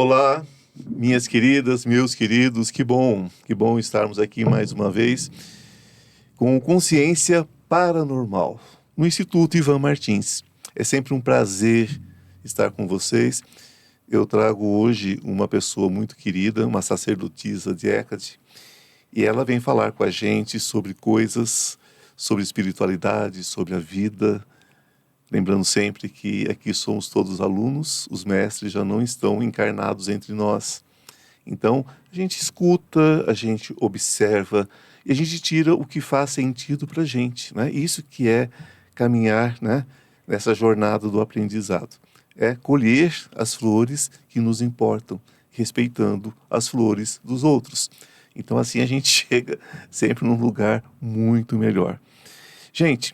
Olá, minhas queridas, meus queridos, que bom estarmos aqui mais uma vez com Consciência Paranormal, no Instituto Ivan Martins. É sempre um prazer estar com vocês. Eu trago hoje uma pessoa muito querida, uma sacerdotisa de Hecate, e ela vem falar com a gente sobre coisas, sobre espiritualidade, sobre a vida. Lembrando sempre que aqui somos todos alunos, os mestres já não estão encarnados entre nós. Então, a gente escuta, a gente observa e a gente tira o que faz sentido para a gente, né? Isso que é caminhar, né, nessa jornada do aprendizado. É colher as flores que nos importam, respeitando as flores dos outros. Então, assim a gente chega sempre num lugar muito melhor. Gente,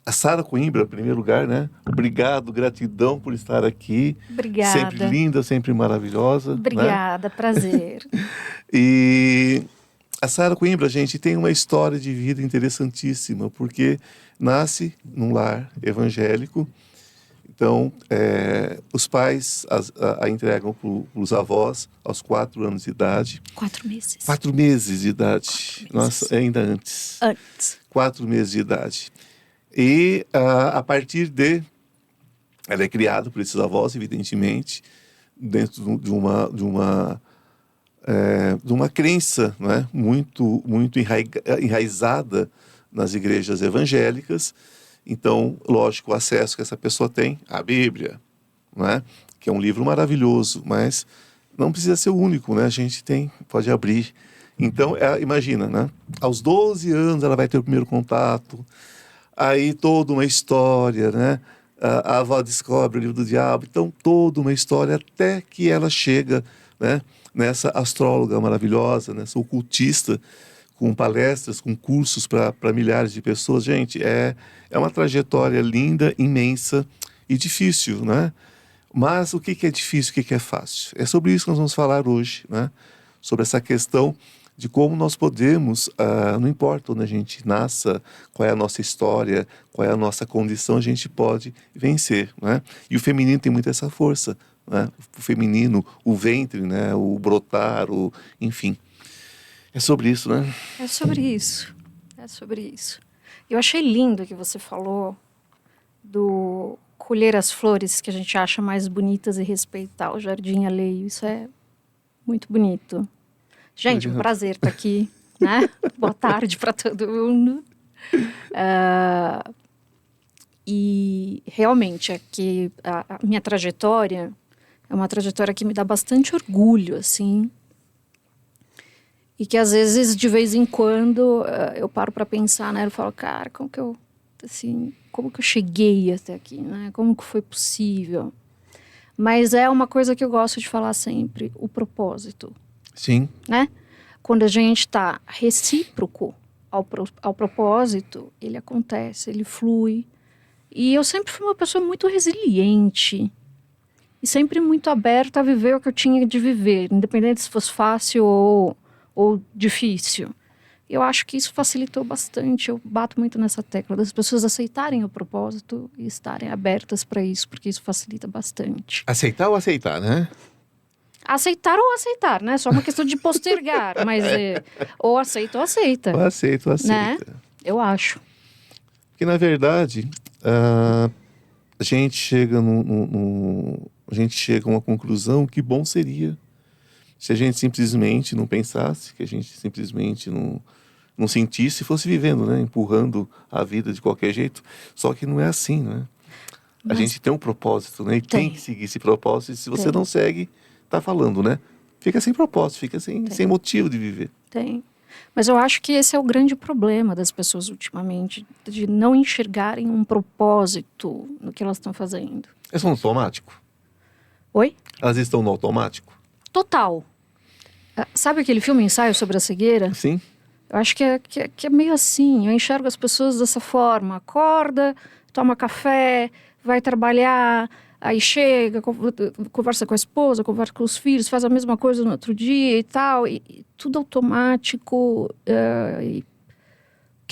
a Sara Coimbra, em primeiro lugar, né? Obrigado, gratidão por estar aqui. Obrigada. Sempre linda, sempre maravilhosa. Obrigada, né? Prazer. E a Sara Coimbra, gente, tem uma história de vida interessantíssima, porque nasce num lar evangélico. Então, os pais a entregam para os avós aos 4 anos de idade. 4 meses. 4 meses de idade. 4 meses. Nossa, ainda antes. 4 meses de idade. E a partir de... Ela é criada por esses avós, evidentemente, dentro de uma crença, né, muito enraizada nas igrejas evangélicas. Então, lógico, o acesso que essa pessoa tem à Bíblia, né, que é um livro maravilhoso, mas não precisa ser o único, né? A gente pode abrir. Então, imagina, né? Aos 12 anos ela vai ter o primeiro contato. Aí toda uma história, né? A avó descobre o livro do diabo. Então, toda uma história até que ela chega, né, nessa astróloga maravilhosa, nessa ocultista, com palestras, com cursos para milhares de pessoas. Gente, é uma trajetória linda, imensa e difícil, né? Mas o que é difícil, o que é fácil? É sobre isso que nós vamos falar hoje, né? Sobre essa questão de como nós podemos, não importa onde a gente nasça, qual é a nossa história, qual é a nossa condição, a gente pode vencer, né? E o feminino tem muito essa força, né? O feminino, o ventre, né? O brotar, enfim. É sobre isso, né? É sobre isso. É sobre isso. Eu achei lindo que você falou do colher as flores que a gente acha mais bonitas e respeitar o jardim alheio. Isso é muito bonito. Gente, um prazer estar aqui, né? Boa tarde para todo mundo. E realmente é que a minha trajetória é uma trajetória que me dá bastante orgulho, assim. E que às vezes, de vez em quando, eu paro para pensar, né? Eu falo, cara, como que eu cheguei até aqui, né? Como que foi possível? Mas é uma coisa que eu gosto de falar sempre, o propósito. Sim. Né? Quando a gente está recíproco ao propósito, ele acontece, ele flui. E eu sempre fui uma pessoa muito resiliente. E sempre muito aberta a viver o que eu tinha de viver, independente se fosse fácil ou difícil. Eu acho que isso facilitou bastante. Eu bato muito nessa tecla das pessoas aceitarem o propósito e estarem abertas para isso, porque isso facilita bastante. Aceitar ou aceitar, né? Aceitar ou aceitar, né? Só uma questão de postergar, mas ou aceita ou aceita. Ou aceita ou aceita. Né? Eu acho. Porque, na verdade, a gente chega a gente chega a uma conclusão que bom seria se a gente simplesmente não pensasse, que a gente simplesmente não sentisse e fosse vivendo, né? Empurrando a vida de qualquer jeito. Só que não é assim, né? A gente tem um propósito, né? E tem que seguir esse propósito. E se você não segue, tá falando, né? Fica sem propósito, fica sem motivo de viver. Tem. Mas eu acho que esse é o grande problema das pessoas ultimamente, de não enxergarem um propósito no que elas estão fazendo. Elas estão no automático? Oi? Elas estão no automático? Total. Sabe aquele filme Ensaio sobre a Cegueira? Sim. Eu acho que é meio assim. Eu enxergo as pessoas dessa forma. Acorda, toma café, vai trabalhar, aí chega, conversa com a esposa, conversa com os filhos, faz a mesma coisa no outro dia e tal. E tudo automático.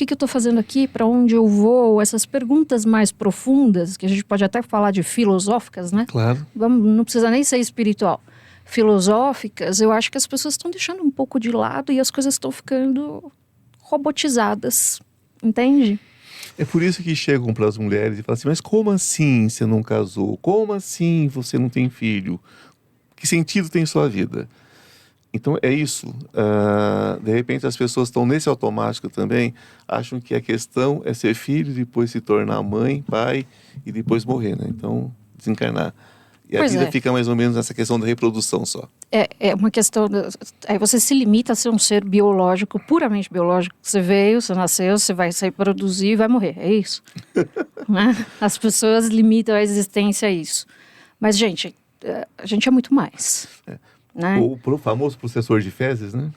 que eu estou fazendo aqui, para onde eu vou, essas perguntas mais profundas, que a gente pode até falar de filosóficas, né? Claro. Não precisa nem ser espiritual. Filosóficas, eu acho que as pessoas estão deixando um pouco de lado e as coisas estão ficando robotizadas, entende? É por isso que chegam para as mulheres e falam assim, mas como assim você não casou? Como assim você não tem filho? Que sentido tem sua vida? Então é isso. De repente as pessoas estão nesse automático também, acham que a questão é ser filho, depois se tornar mãe, pai e depois morrer, né? Então, desencarnar. E a vida fica mais ou menos nessa questão da reprodução só. É uma questão... Aí você se limita a ser um ser biológico, puramente biológico. Você veio, você nasceu, você vai se reproduzir e vai morrer. É isso. Né? As pessoas limitam a existência a isso. Mas, gente, a gente é muito mais. Né? O famoso processor de fezes, né?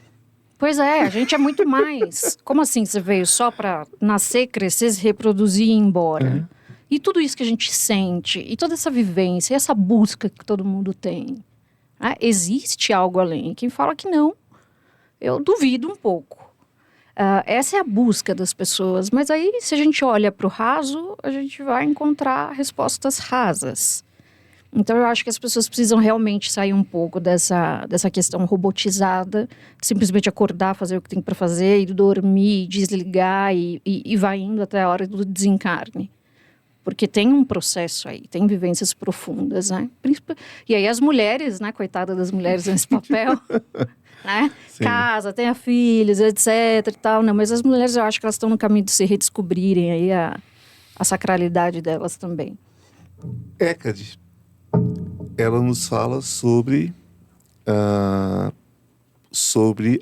Pois é, a gente é muito mais. Como assim você veio só para nascer, crescer, se reproduzir e ir embora? E tudo isso que a gente sente, e toda essa vivência, e essa busca que todo mundo tem. Né? Existe algo além. Quem fala que não, eu duvido um pouco. Essa é a busca das pessoas. Mas aí, se a gente olha para o raso, a gente vai encontrar respostas rasas. Então, eu acho que as pessoas precisam realmente sair um pouco dessa questão robotizada, simplesmente acordar, fazer o que tem para fazer, e dormir, desligar e vai indo até a hora do desencarne. Porque tem um processo aí, tem vivências profundas, né? E aí as mulheres, né? Coitada das mulheres nesse papel, né? Sim. Casa, tenha filhos, etc e tal. Não, mas as mulheres, eu acho que elas estão no caminho de se redescobrirem aí a sacralidade delas também. Hécate, ela nos fala sobre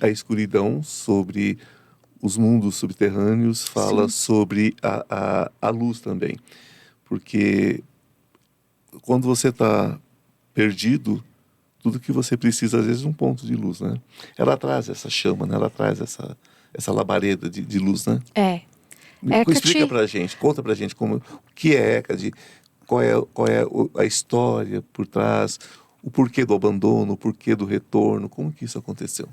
a escuridão, sobre os mundos subterrâneos, fala sobre a luz também. Porque quando você está perdido, tudo que você precisa, às vezes, é um ponto de luz, né? Ela traz essa chama, né? Ela traz essa labareda de luz, né? Explica pra gente, conta pra gente o que é Hécate, qual é a história por trás, o porquê do abandono, o porquê do retorno, como que isso aconteceu?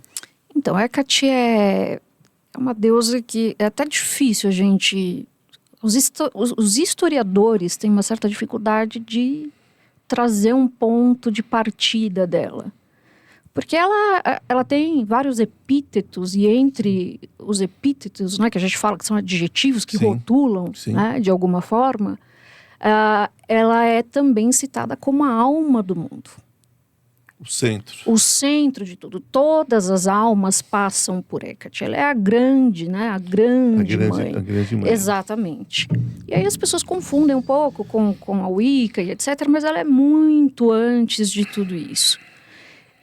Então, Hécate é uma deusa que é até difícil a gente... Os historiadores têm uma certa dificuldade de trazer um ponto de partida dela. Porque ela tem vários epítetos, e entre os epítetos, né, que a gente fala que são adjetivos que rotulam, né, de alguma forma, ela é também citada como a alma do mundo. O centro de tudo. Todas as almas passam por Hécate. Ela é a grande, né? A grande mãe. A grande mãe. Exatamente. E aí as pessoas confundem um pouco com a Wicca e etc. Mas ela é muito antes de tudo isso.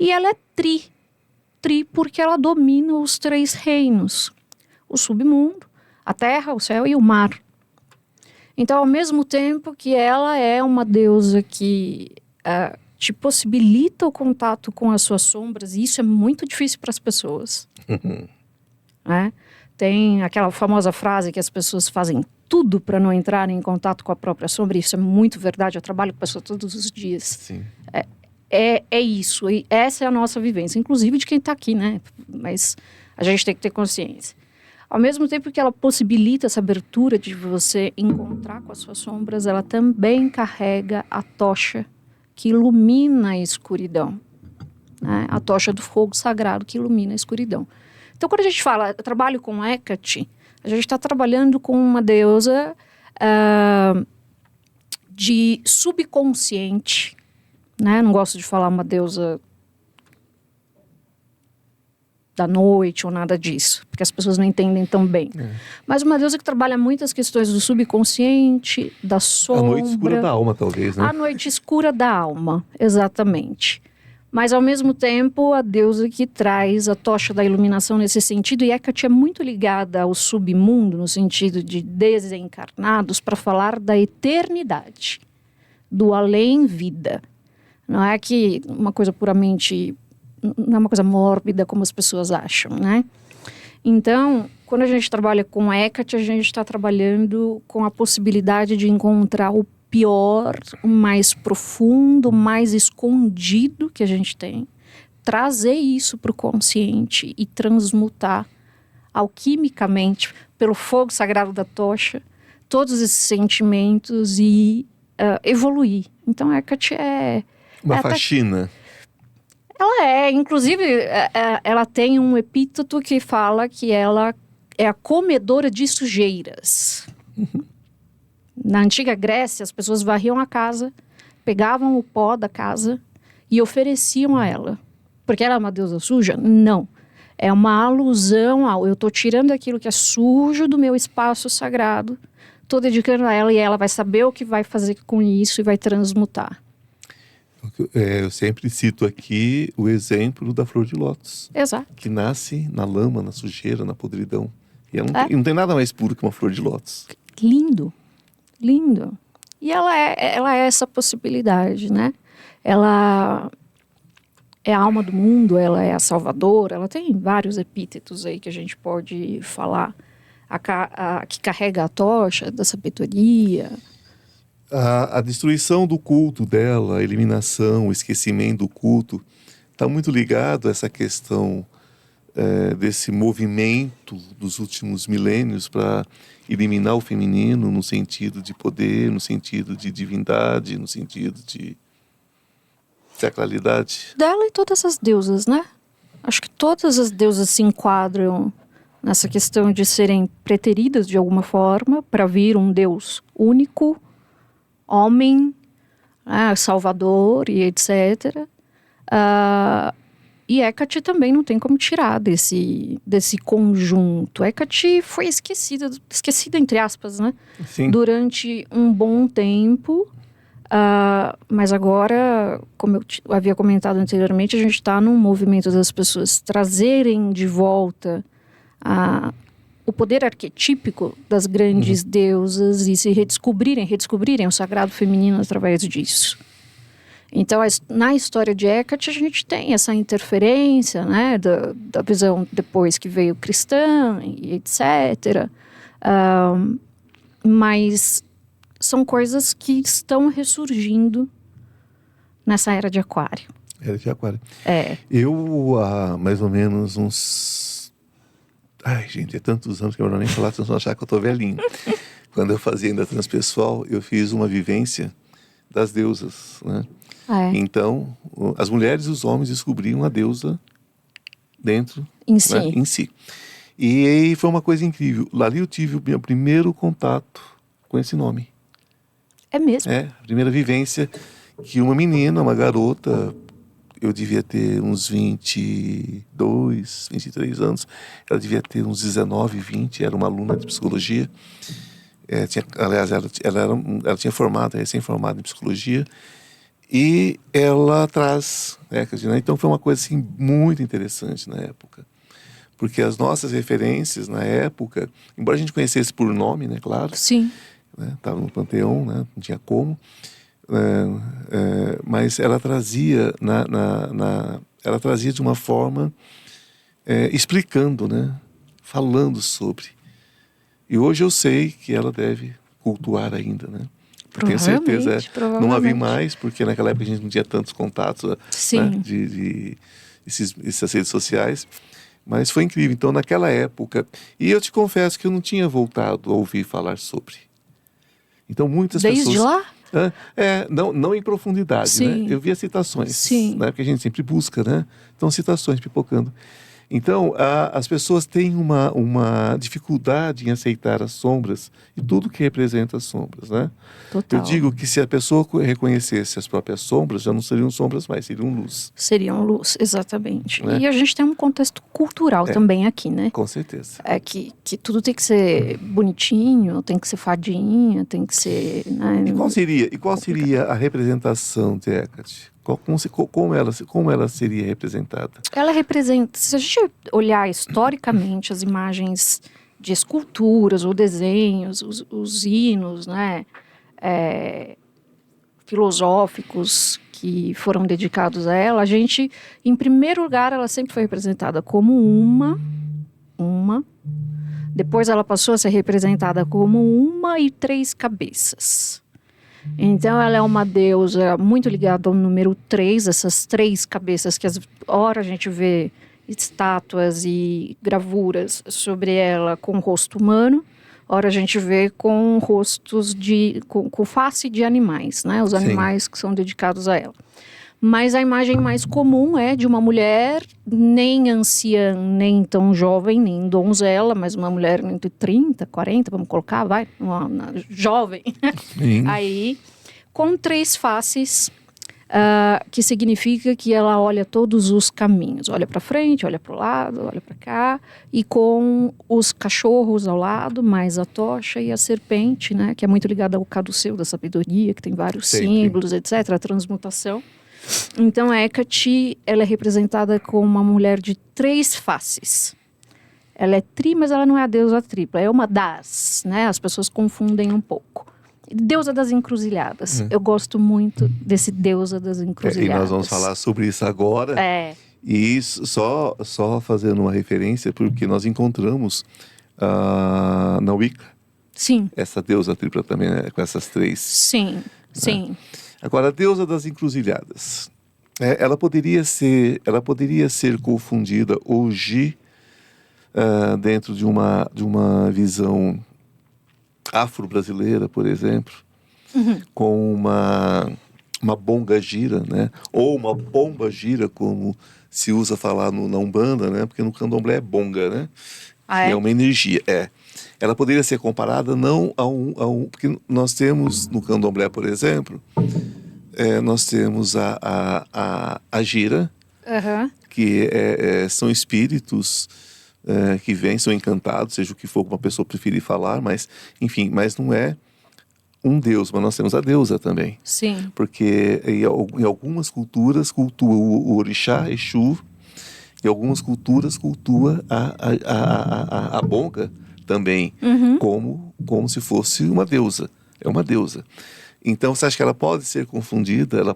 E ela é tri porque ela domina os 3 reinos. O submundo, a terra, o céu e o mar. Então, ao mesmo tempo que ela é uma deusa que... te possibilita o contato com as suas sombras, e isso é muito difícil para as pessoas. Né? Tem aquela famosa frase que as pessoas fazem tudo para não entrarem em contato com a própria sombra, e isso é muito verdade, eu trabalho com pessoas todos os dias. Sim. É isso, e essa é a nossa vivência, inclusive de quem está aqui, né? Mas a gente tem que ter consciência. Ao mesmo tempo que ela possibilita essa abertura de você encontrar com as suas sombras, ela também carrega a tocha que ilumina a escuridão, né? A tocha do fogo sagrado que ilumina a escuridão. Então, quando a gente fala, eu trabalho com Hécate, a gente está trabalhando com uma deusa de subconsciente, né? Não gosto de falar uma deusa da noite ou nada disso, porque as pessoas não entendem tão bem. Mas uma deusa que trabalha muitas questões do subconsciente, da sombra. A noite escura da alma, talvez, né? A noite escura da alma, exatamente. Mas, ao mesmo tempo, a deusa que traz a tocha da iluminação nesse sentido. E Hécate é muito ligada ao submundo, no sentido de desencarnados, para falar da eternidade, do além-vida. Não é que uma coisa puramente... Não é uma coisa mórbida como as pessoas acham, né? Então, quando a gente trabalha com Hécate, a gente está trabalhando com a possibilidade de encontrar o pior, o mais profundo, o mais escondido que a gente tem, trazer isso para o consciente e transmutar alquimicamente, pelo fogo sagrado da tocha, todos esses sentimentos e evoluir. Então, Hecate Uma faxina. Ela inclusive, ela tem um epíteto que fala que ela é a comedora de sujeiras. Na antiga Grécia, as pessoas varriam a casa, pegavam o pó da casa e ofereciam a ela. Porque ela é uma deusa suja? Não. É uma alusão ao eu estou tirando aquilo que é sujo do meu espaço sagrado, estou dedicando a ela e ela vai saber o que vai fazer com isso e vai transmutar. Eu sempre cito aqui o exemplo da flor de lótus. Exato. Que nasce na lama, na sujeira, na podridão. E ela não tem nada mais puro que uma flor de lótus. Lindo. Lindo. E ela é essa possibilidade, né? Ela é a alma do mundo, ela é a salvadora, ela tem vários epítetos aí que a gente pode falar. A que carrega a tocha da sabedoria. A destruição do culto dela, a eliminação, o esquecimento do culto, está muito ligado a essa questão desse movimento dos últimos milênios para eliminar o feminino no sentido de poder, no sentido de divindade, no sentido de sacralidade. Dela e todas as deusas, né? Acho que todas as deusas se enquadram nessa questão de serem preteridas de alguma forma para vir um Deus único, homem, salvador e etc. E Hecate também não tem como tirar desse conjunto. Hecate foi esquecida entre aspas, né? Sim. Durante um bom tempo. Mas agora, como eu havia comentado anteriormente, a gente está num movimento das pessoas trazerem de volta o poder arquetípico das grandes deusas e se redescobrirem o sagrado feminino através disso. Então, na história de Hecate, a gente tem essa interferência, né, da visão depois que veio cristã e etc. Mas são coisas que estão ressurgindo nessa era de Aquário. Era de Aquário. Eu, há mais ou menos uns... Ai, gente, é tantos anos que eu não nem falar, vocês vão achar que eu tô velhinho. Quando eu fazia ainda transpessoal, eu fiz uma vivência das deusas, né? Então, as mulheres e os homens descobriam a deusa dentro, em si. Né? Em si. E aí foi uma coisa incrível. Ali eu tive o meu primeiro contato com esse nome. É mesmo? A primeira vivência que uma menina, uma garota, eu devia ter uns 22, 23 anos, ela devia ter uns 19, 20, era uma aluna de psicologia. Aliás, ela tinha recém-formada em psicologia, e ela traz, né? Então foi uma coisa assim, muito interessante na época, porque as nossas referências na época, embora a gente conhecesse por nome, né, claro, sim, estava no panteão, né, não tinha como, mas ela trazia ela trazia de uma forma explicando, né, falando sobre. E hoje eu sei que ela deve cultuar ainda, né? Tenho certeza. Não havia mais, porque naquela época a gente não tinha tantos contatos, né, de essas redes sociais. Mas foi incrível. Então, naquela época... E eu te confesso que eu não tinha voltado a ouvir falar sobre. Então, muitas pessoas... Desde lá? Não em profundidade, sim, né? Eu via citações, sim, né? Porque a gente sempre busca, né? Então, citações pipocando. Então, as pessoas têm uma dificuldade em aceitar as sombras e tudo que representa as sombras, né? Total. Eu digo que se a pessoa reconhecesse as próprias sombras, já não seriam sombras mais, seriam luz. Seriam luz, exatamente. Né? E a gente tem um contexto cultural também aqui, né? Com certeza. Que tudo tem que ser bonitinho, tem que ser fadinha, tem que ser... Né, E qual seria a representação de Hecate? Como ela seria representada? Ela representa, se a gente olhar historicamente as imagens de esculturas ou desenhos, os hinos, né, filosóficos que foram dedicados a ela, a gente, em primeiro lugar, ela sempre foi representada como uma, depois ela passou a ser representada como 1 e 3 cabeças. Então ela é uma deusa muito ligada ao número 3, essas 3 cabeças que ora a gente vê estátuas e gravuras sobre ela com rosto humano, ora a gente vê com rostos com face de animais, né? Os animais que são dedicados a ela. Mas a imagem mais comum é de uma mulher nem anciã, nem tão jovem, nem donzela, mas uma mulher entre 30, 40, vamos colocar, uma jovem. Aí, com 3 faces, que significa que ela olha todos os caminhos. Olha para frente, olha para o lado, olha para cá. E com os cachorros ao lado, mais a tocha e a serpente, né? Que é muito ligada ao caduceu da sabedoria, que tem vários símbolos, etc. A transmutação. Então, a Hecate, ela é representada como uma mulher de 3 faces. Ela é tri, mas ela não é a deusa tripla. É uma das, né? As pessoas confundem um pouco. Deusa das encruzilhadas. Eu gosto muito desse deusa das encruzilhadas. E nós vamos falar sobre isso agora. E isso, só fazendo uma referência, porque nós encontramos na Wicca. Sim. Essa deusa tripla também, né? Com essas 3. Sim. Agora, a deusa das encruzilhadas. Ela poderia ser confundida hoje dentro de uma visão afro-brasileira, por exemplo, com uma bonga gira, né? Ou uma pomba gira, como se usa falar na Umbanda, né? Porque no Candomblé é bonga, né? É uma energia, Ela poderia ser comparada não a um... Porque nós temos, no Candomblé, por exemplo, nós temos a gira, que são espíritos que vêm, são encantados, seja o que for que uma pessoa preferir falar, mas, enfim, mas não é um deus, mas nós temos a deusa também. Sim. Porque em algumas culturas cultua o orixá, Exu, e algumas culturas cultua a bonga também, como se fosse uma deusa. É uma deusa. Então, você acha que ela pode ser confundida? Ela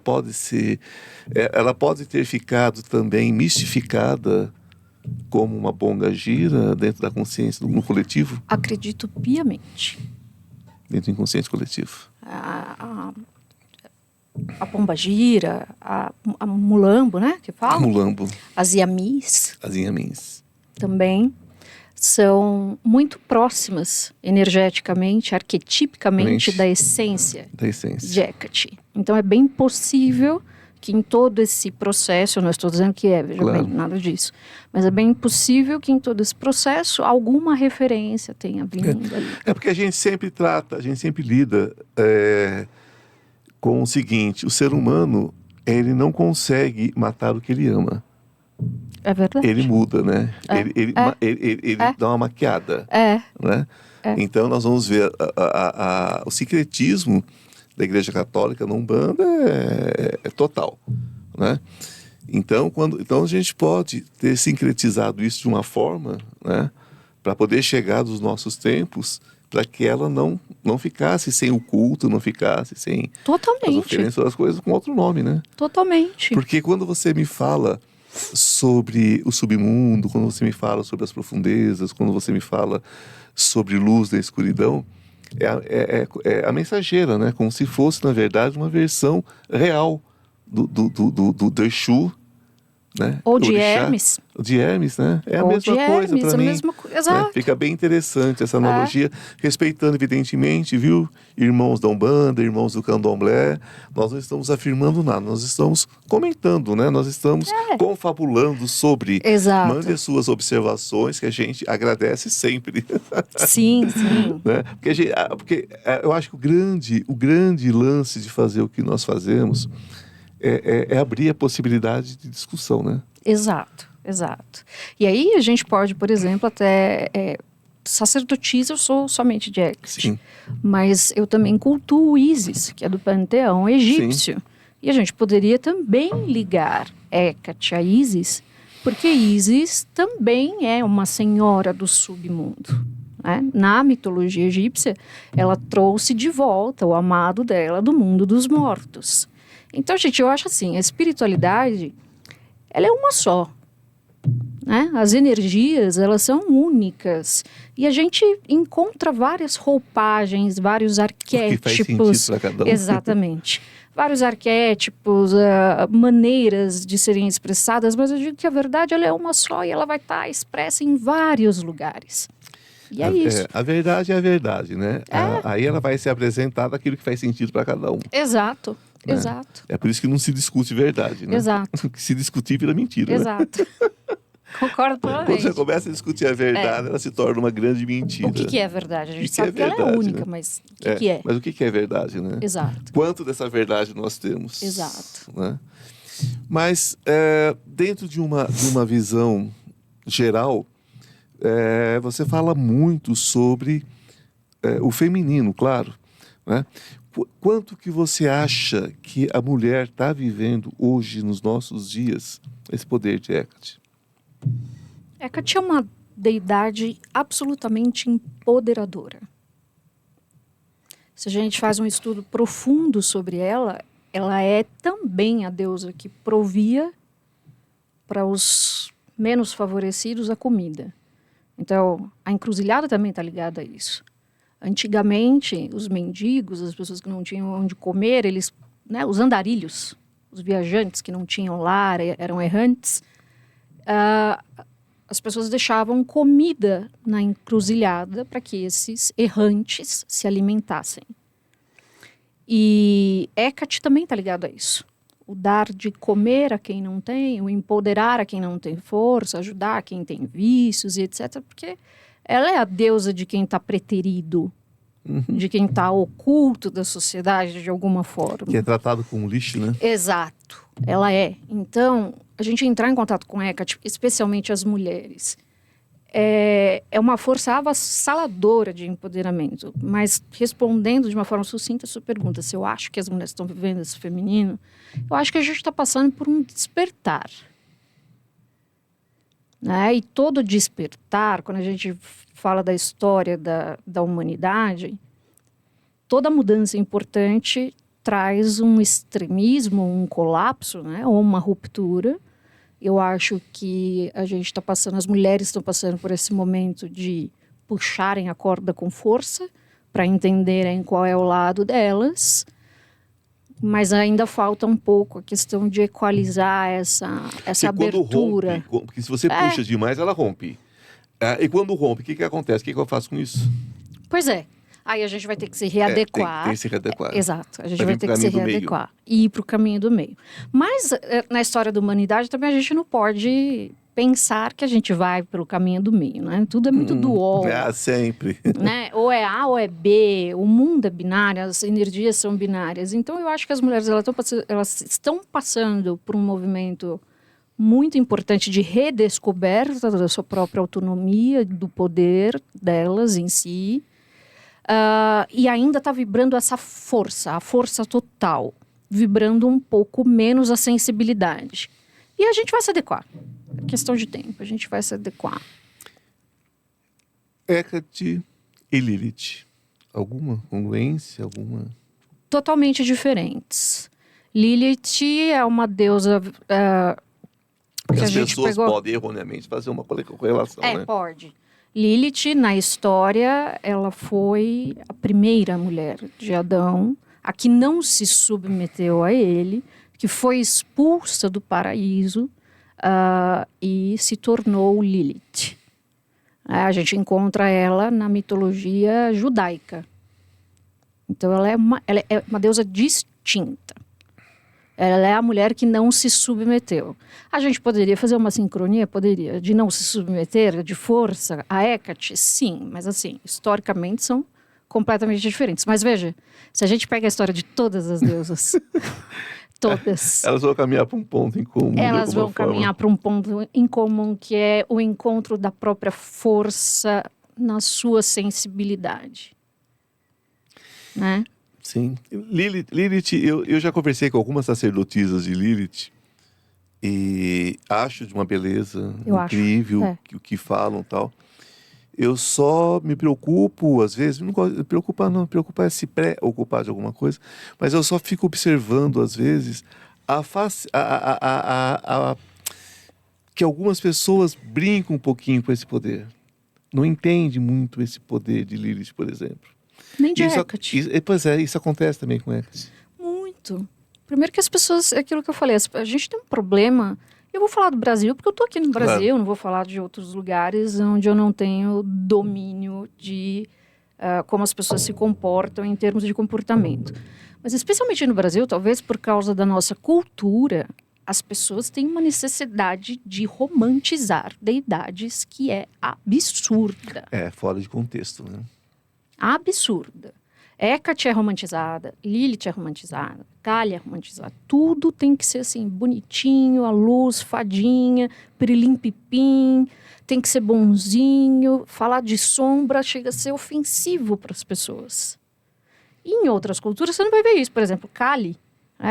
pode ter ficado também mistificada como uma bonga gira dentro da consciência no coletivo? Acredito piamente. Dentro do inconsciente coletivo. A pomba gira, a mulambo, né? Que fala? Mulambo. As iamis. As iamis. Também são muito próximas energeticamente, arquetipicamente da essência de Hecate. Então é bem possível que em todo esse processo, eu não estou dizendo que veja bem, nada disso, mas é bem possível que em todo esse processo alguma referência tenha vindo ali. Porque a gente sempre lida com o seguinte: o ser humano, ele não consegue matar o que ele ama. É verdade. Ele muda, né? Ele dá uma maquiada. Né? Então nós vamos ver o sincretismo da Igreja Católica na Umbanda é total, né? Então a gente pode ter sincretizado isso de uma forma, né, para poder chegar dos nossos tempos, para que ela não ficasse sem o culto, não ficasse sem as oferenças, as coisas com outro nome, né? Totalmente. Porque quando você me fala sobre o submundo, quando você me fala sobre as profundezas, quando você me fala sobre luz da escuridão, é a mensageira, né? Como se fosse, na verdade, uma versão real do Exu, né? Ou de Hermes. De Hermes, né? É a mesma coisa para mim. Exato. Né? Fica bem interessante essa analogia, respeitando, evidentemente, viu? Irmãos da Umbanda, irmãos do Candomblé. Nós não estamos afirmando nada, nós estamos comentando, né? Nós estamos confabulando sobre. Exato. Mande as suas observações, que a gente agradece sempre. Sim. Né? Porque eu acho que o grande lance de fazer o que nós fazemos é abrir a possibilidade de discussão, né? Exato. E aí a gente pode, por exemplo, até... sacerdotisa, eu sou somente de Hecate. Sim. Mas eu também cultuo Ísis, que é do panteão egípcio. Sim. E a gente poderia também ligar Hecate a Ísis, porque Ísis também é uma senhora do submundo. Né? Na mitologia egípcia, ela trouxe de volta o amado dela do mundo dos mortos. Então, gente, eu acho assim, a espiritualidade, ela é uma só. Né? As energias, elas são únicas. E a gente encontra várias roupagens, vários arquétipos. Que faz sentido para cada um. Exatamente. vários arquétipos, maneiras de serem expressadas, mas eu digo que a verdade ela é uma só e ela vai estar expressa em vários lugares. E é isso. A verdade é a verdade, né? É. Aí ela vai ser apresentada aquilo que faz sentido para cada um. Exato, né? exato, É por isso que não se discute verdade, né? exato, Que se discutir vira mentira, né? exato. Concordo Quando plenamente. você começa a discutir a verdade, ela se torna uma grande mentira. O que é verdade? A gente que sabe é que ela é verdade, única, né? mas o que é? Mas o que é verdade, né? Exato, Quanto dessa verdade nós temos? exato. Né? Mas dentro de uma visão geral, você fala muito sobre o feminino, claro. Né? Quanto que você acha que a mulher está vivendo hoje, nos nossos dias, esse poder de Hecate? Hecate é uma deidade absolutamente empoderadora. Se a gente faz um estudo profundo sobre ela, ela é também a deusa que provia para os menos favorecidos a comida. Então, a encruzilhada também está ligada a isso. Antigamente, os mendigos, as pessoas que não tinham onde comer, eles, né, os andarilhos, os viajantes que não tinham lar, eram errantes, as pessoas deixavam comida na encruzilhada para que esses errantes se alimentassem. E Hecate também está ligado a isso. O dar de comer a quem não tem, o empoderar a quem não tem força, ajudar quem tem vícios e etc. Porque ela é a deusa de quem está preterido, de quem está oculto da sociedade de alguma forma. Que é tratado como lixo, né? Exato, ela é. Então, a gente entrar em contato com Hecate, especialmente as mulheres, é uma força avassaladora de empoderamento. Mas, respondendo de uma forma sucinta a sua pergunta, se eu acho que as mulheres estão vivendo esse feminino, eu acho que a gente está passando por um despertar. Né? E todo despertar, quando a gente fala da história da humanidade, toda mudança importante traz um extremismo, um colapso, né? Ou uma ruptura. Eu acho que a gente está passando, as mulheres estão passando por esse momento de puxarem a corda com força para entenderem qual é o lado delas, mas ainda falta um pouco a questão de equalizar essa abertura. Rompe, porque se você puxa demais, ela rompe. E quando rompe, o que acontece? O que eu faço com isso? Pois é. Aí a gente vai ter que se readequar. Tem que se readequar. Exato. A gente vai ter que se readequar e ir para o caminho do meio. Mas na história da humanidade também a gente não pode pensar que a gente vai pelo caminho do meio, né? Tudo é muito dual. Sempre. Né? Ou é A ou é B. O mundo é binário, as energias são binárias. Então eu acho que as mulheres elas estão passando por um movimento muito importante de redescoberta da sua própria autonomia, do poder delas em si. E ainda está vibrando essa força, a força total, vibrando um pouco menos a sensibilidade. E a gente vai se adequar. É questão de tempo, a gente vai se adequar. Hecate e Lilith. Alguma congruência? Totalmente diferentes. Lilith é uma deusa... que as pessoas podem erroneamente fazer uma correlação, né? Pode. Lilith, na história, ela foi a primeira mulher de Adão, a que não se submeteu a ele, que foi expulsa do paraíso e se tornou Lilith. A gente encontra ela na mitologia judaica. Então, ela é uma deusa distinta. Ela é a mulher que não se submeteu. A gente poderia fazer uma sincronia? Poderia. De não se submeter, de força, a Hecate? Sim, mas assim, historicamente são completamente diferentes. Mas veja, se a gente pega a história de todas as deusas, todas... Elas vão caminhar para um ponto em comum. Elas vão caminhar para um ponto em comum, que é o encontro da própria força na sua sensibilidade. Né? Sim. Lilith, eu já conversei com algumas sacerdotisas de Lilith e acho de uma beleza incrível o que falam e tal. Eu só me preocupo, às vezes, não me preocupa é se preocupar de alguma coisa, mas eu só fico observando, às vezes, que algumas pessoas brincam um pouquinho com esse poder. Não entendem muito esse poder de Lilith, por exemplo. Nem de Hecate. Pois é, isso acontece também com Hecate. Muito. Primeiro que as pessoas, é aquilo que eu falei, a gente tem um problema. Eu vou falar do Brasil, porque eu tô aqui no Brasil, Claro. não vou falar de outros lugares onde eu não tenho domínio de como as pessoas se comportam em termos de comportamento. Mas especialmente no Brasil, talvez por causa da nossa cultura, as pessoas têm uma necessidade de romantizar deidades que é absurda. É, fora de contexto, né? Absurda. Hecate é romantizada, Lilith é romantizada, Kali é romantizada. Tudo tem que ser assim, bonitinho, a luz, fadinha, pirilim-pipim, tem que ser bonzinho. Falar de sombra chega a ser ofensivo para as pessoas. E em outras culturas você não vai ver isso. Por exemplo, Kali.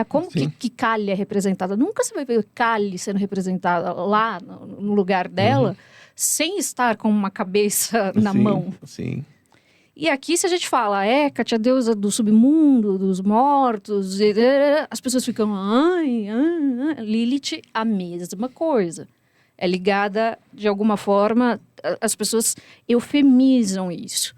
Como que Kali é representada? Nunca você vai ver Kali sendo representada lá no lugar dela, sem estar com uma cabeça na mão. Sim. E aqui, se a gente fala Hecate, a deusa do submundo, dos mortos, as pessoas ficam, ai. Lilith, a mesma coisa. É ligada, de alguma forma, as pessoas eufemizam isso.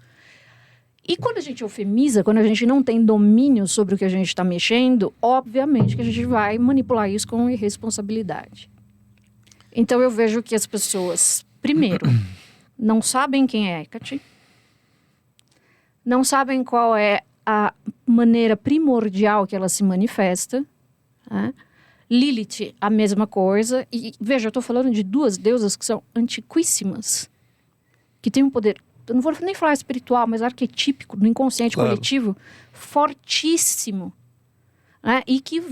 E quando a gente eufemiza, quando a gente não tem domínio sobre o que a gente está mexendo, obviamente que a gente vai manipular isso com irresponsabilidade. Então eu vejo que as pessoas, primeiro, não sabem quem é Hecate, não sabem qual é a maneira primordial que ela se manifesta, né? Lilith, a mesma coisa. E veja, eu estou falando de duas deusas que são antiquíssimas, que têm um poder, eu não vou nem falar espiritual, mas arquetípico, no inconsciente coletivo, fortíssimo. Né? E que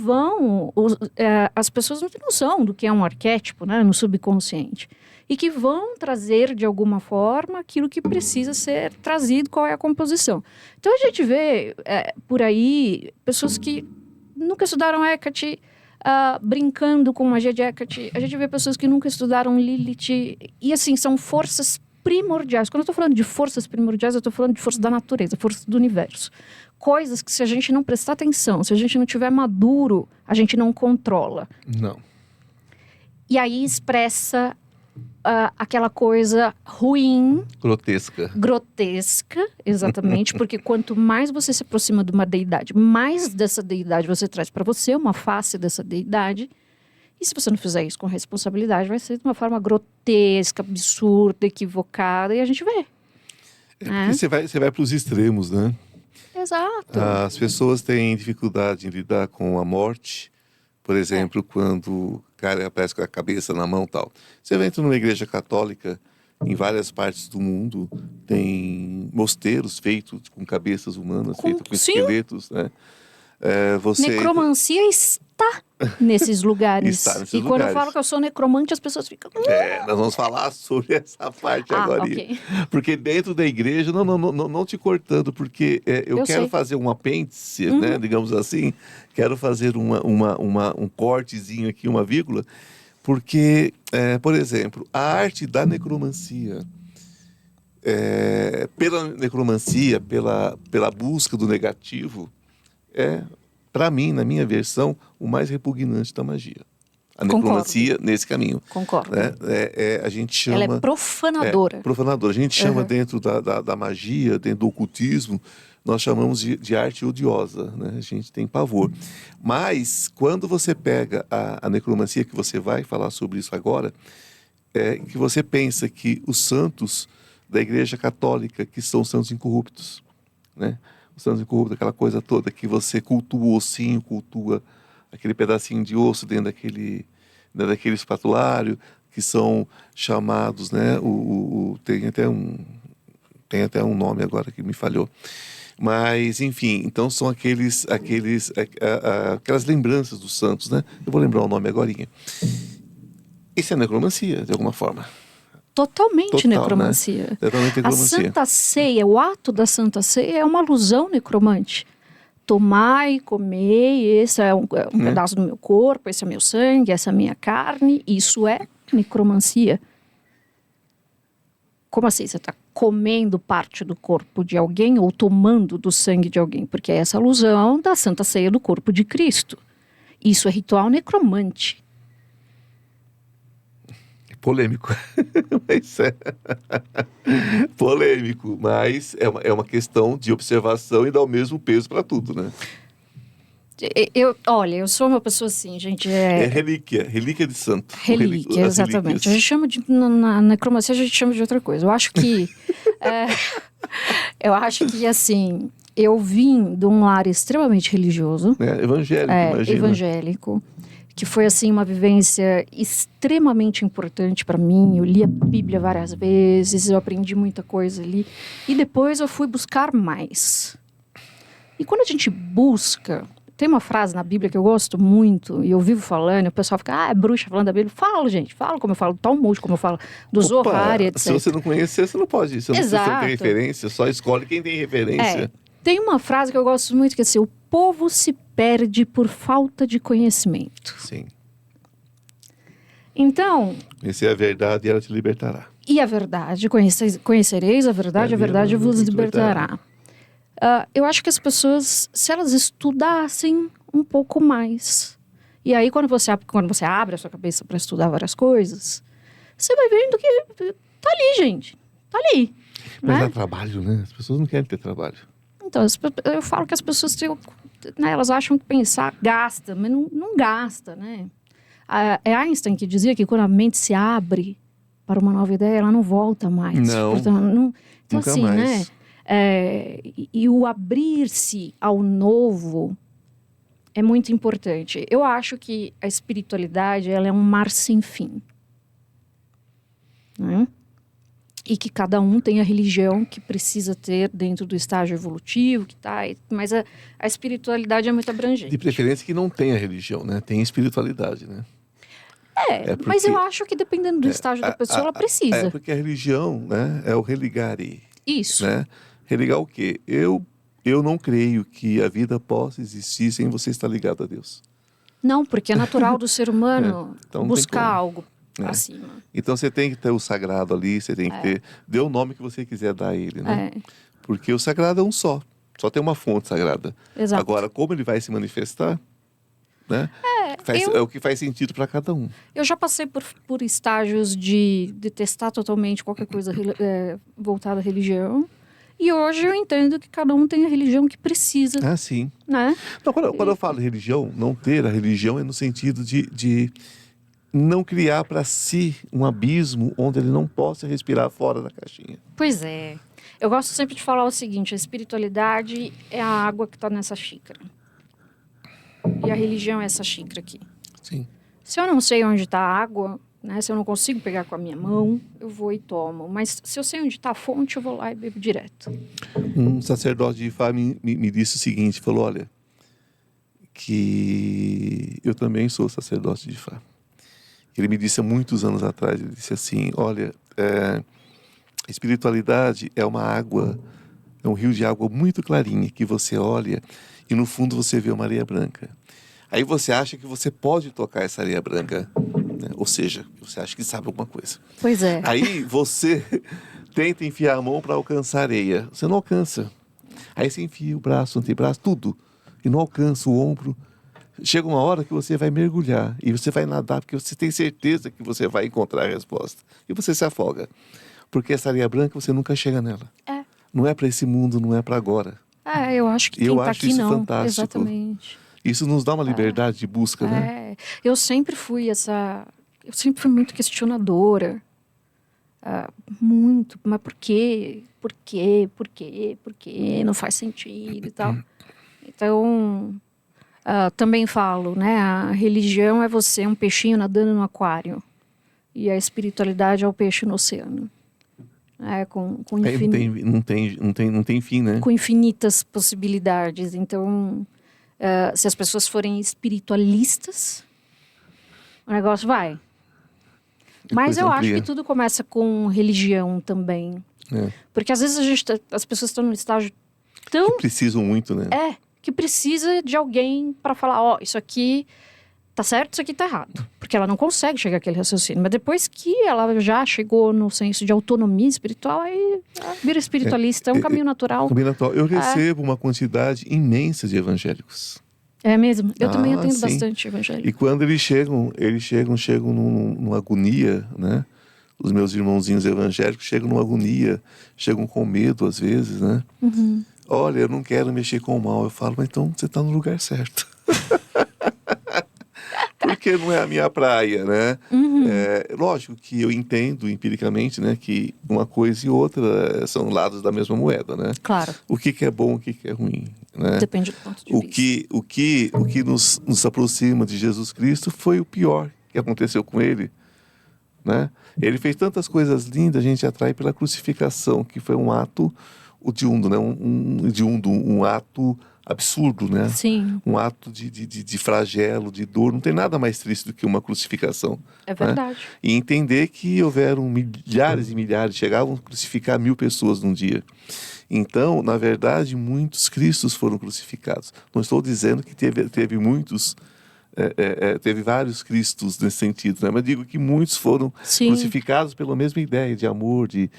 as pessoas não têm noção do que é um arquétipo, né, no subconsciente. E que vão trazer, de alguma forma, aquilo que precisa ser trazido, qual é a composição. Então, a gente vê por aí pessoas que nunca estudaram Hecate brincando com magia de Hecate. A gente vê pessoas que nunca estudaram Lilith. E, assim, são forças primordiais. Quando eu estou falando de forças primordiais, eu estou falando de forças da natureza, forças do universo. Coisas que, se a gente não prestar atenção, se a gente não tiver maduro, a gente não controla. Não. E aí expressa aquela coisa ruim. Grotesca, exatamente. Porque quanto mais você se aproxima de uma deidade, mais dessa deidade você traz para você, uma face dessa deidade. E se você não fizer isso com responsabilidade, vai ser de uma forma grotesca, absurda, equivocada. E a gente vê. Porque você vai para os extremos, né? Exato. As pessoas têm dificuldade em lidar com a morte, por exemplo, quando o cara aparece com a cabeça na mão e tal. Você entra numa igreja católica, em várias partes do mundo, tem mosteiros feitos com cabeças humanas, feitos com esqueletos, né? Necromancia está nesses lugares. Está nesses e lugares. Quando eu falo que eu sou necromante, as pessoas ficam... Nós vamos falar sobre essa parte agora. Okay. Porque dentro da igreja, não te cortando, porque eu quero fazer um apêndice, né, digamos assim, quero fazer um cortezinho aqui, uma vírgula, porque, por exemplo, a arte da necromancia, pela necromancia, pela busca do negativo, para mim, na minha versão, o mais repugnante da magia. A necromancia nesse caminho. Concordo. Né? A gente chama... Ela é profanadora. Profanadora. A gente chama dentro da magia, dentro do ocultismo, nós chamamos de arte odiosa. Né? A gente tem pavor. Mas, quando você pega a necromancia, que você vai falar sobre isso agora, que você pensa que os santos da Igreja Católica, que são santos incorruptos, né? Os santos incorruptos, aquela coisa toda, que você cultua o ossinho, cultua aquele pedacinho de osso dentro daquele espatulário, que são chamados, né? Tem até um nome agora que me falhou. Mas, enfim, então são aquelas lembranças dos santos, né? Eu vou lembrar o nome agorinha. Isso é necromancia, de alguma forma. Totalmente necromancia. Né? Totalmente necromancia. A Santa Ceia, o ato da Santa Ceia é uma alusão necromante. Tomar e comer, esse é um pedaço do meu corpo, esse é meu sangue, essa é a minha carne, isso é necromancia. Como assim? Você está comendo parte do corpo de alguém ou tomando do sangue de alguém? Porque é essa alusão da Santa Ceia do corpo de Cristo. Isso é ritual necromante. Polêmico. Polêmico, mas é uma questão de observação e dá o mesmo peso para tudo, né? Olha, eu sou uma pessoa assim, gente. É relíquia de santo. Relíquia, As exatamente. relíquias. A gente chama na necromancia, a gente chama de outra coisa. Eu acho que. Eu acho que, assim, eu vim de um lar extremamente religioso. Evangélico, imagina. Evangélico. Que foi, assim, uma vivência extremamente importante para mim. Eu li a Bíblia várias vezes, eu aprendi muita coisa ali. E depois eu fui buscar mais. E quando a gente busca... Tem uma frase na Bíblia que eu gosto muito, e eu vivo falando, e o pessoal fica, é bruxa falando da Bíblia. Falo, gente, falo como eu falo do Talmud, como eu falo do Zohar, etc. Se você não conhecer, você não pode. Você não precisa ter referência, só escolhe quem tem referência. Tem uma frase que eu gosto muito, que é assim, o povo se perde por falta de conhecimento. Sim. Então... Conhecer a verdade e ela te libertará. E a verdade, conhecereis a verdade vos libertará. Eu acho que as pessoas, se elas estudassem um pouco mais, e aí quando você abre a sua cabeça para estudar várias coisas, você vai vendo que tá ali, gente. Tá ali. Mas né? dá trabalho, né? As pessoas não querem ter trabalho. Então, eu falo que as pessoas têm, né, elas acham que pensar gasta, mas não gasta, né? É Einstein que dizia que quando a mente se abre para uma nova ideia, ela não volta mais. Não, então nunca assim, mais. né? E o abrir-se ao novo é muito importante. Eu acho que a espiritualidade, ela é um mar sem fim. Né? E que cada um tem a religião que precisa ter dentro do estágio evolutivo, mas a espiritualidade é muito abrangente. De preferência que não tenha religião, né? Tem espiritualidade, né? Porque, mas eu acho que dependendo do estágio da pessoa, ela precisa. É porque a religião, né, é o religare. Isso. Né? Religar o quê? Eu não creio que a vida possa existir sem você estar ligado a Deus. Não, porque é natural do ser humano então buscar algo acima. Então você tem que ter o sagrado ali, você tem que ter... Dê o nome que você quiser dar a ele, né? Porque o sagrado é um só tem uma fonte sagrada. Exato. Agora, como ele vai se manifestar, né? É o que faz sentido para cada um. Eu já passei por estágios de detestar totalmente qualquer coisa voltada à religião. E hoje eu entendo que cada um tem a religião que precisa. Ah, sim. Né? Não, quando eu falo religião, não ter a religião é no sentido de não criar para si um abismo onde ele não possa respirar fora da caixinha. Pois é. Eu gosto sempre de falar o seguinte, a espiritualidade é a água que está nessa xícara. E a religião é essa xícara aqui. Sim. Se eu não sei onde está a água, né, se eu não consigo pegar com a minha mão, eu vou e tomo. Mas se eu sei onde está a fonte, eu vou lá e bebo direto. Um sacerdote de Ifá me disse o seguinte, falou, olha, que eu também sou sacerdote de Ifá. Ele me disse há muitos anos atrás, ele disse assim, olha, espiritualidade é uma água, é um rio de água muito clarinha, que você olha e no fundo você vê uma areia branca. Aí você acha que você pode tocar essa areia branca, né? Ou seja, você acha que sabe alguma coisa. Pois é. Aí você tenta enfiar a mão para alcançar a areia, você não alcança. Aí você enfia o braço, o antebraço, tudo, e não alcança o ombro. Chega uma hora que você vai mergulhar e você vai nadar porque você tem certeza que você vai encontrar a resposta. E você se afoga. Porque essa areia branca você nunca chega nela. Não é para esse mundo, não é para agora. Eu acho que quem está aqui isso não. Fantástico. Exatamente. Isso nos dá uma liberdade de busca, né? Eu sempre fui muito questionadora. Muito. Mas por quê? Por quê? Por quê? Por quê? Não faz sentido e tal. Então... também falo, né? A religião é você, um peixinho nadando no aquário. E a espiritualidade é o peixe no oceano. Não tem fim, né? Com infinitas possibilidades. Então, se as pessoas forem espiritualistas, o negócio vai. Mas eu acho que tudo começa com religião também. Porque às vezes as pessoas estão num estágio tão... Que precisam muito, né? Que precisa de alguém para falar, isso aqui tá certo, isso aqui tá errado. Porque ela não consegue chegar àquele raciocínio. Mas depois que ela já chegou no senso de autonomia espiritual, aí vira espiritualista, é um caminho natural. Eu recebo uma quantidade imensa de evangélicos. É mesmo? Eu também atendo bastante evangélico. E quando eles chegam numa agonia, né? Os meus irmãozinhos evangélicos chegam numa agonia, chegam com medo às vezes, né? Uhum. Olha, eu não quero mexer com o mal. Eu falo, mas então você está no lugar certo. Porque não é a minha praia, né? Uhum. Lógico que eu entendo empiricamente, né, que uma coisa e outra são lados da mesma moeda, né? Claro, O que que é bom, o que que é ruim, né? depende do ponto de O vista. que nos aproxima de Jesus Cristo foi o pior que aconteceu com ele, né? Ele fez tantas coisas lindas, a gente atrai pela crucificação, que foi um ato hediondo, né? Um ato absurdo, né? Sim, Um ato de flagelo, de dor. Não tem nada mais triste do que uma crucificação, é né? verdade. E entender que houveram milhares e milhares, chegavam a crucificar 1000 pessoas num dia. Então, na verdade, muitos cristos foram crucificados. Não estou dizendo que teve muitos, teve vários cristos nesse sentido, né? Mas digo que muitos foram Sim, crucificados pela mesma ideia de amor, de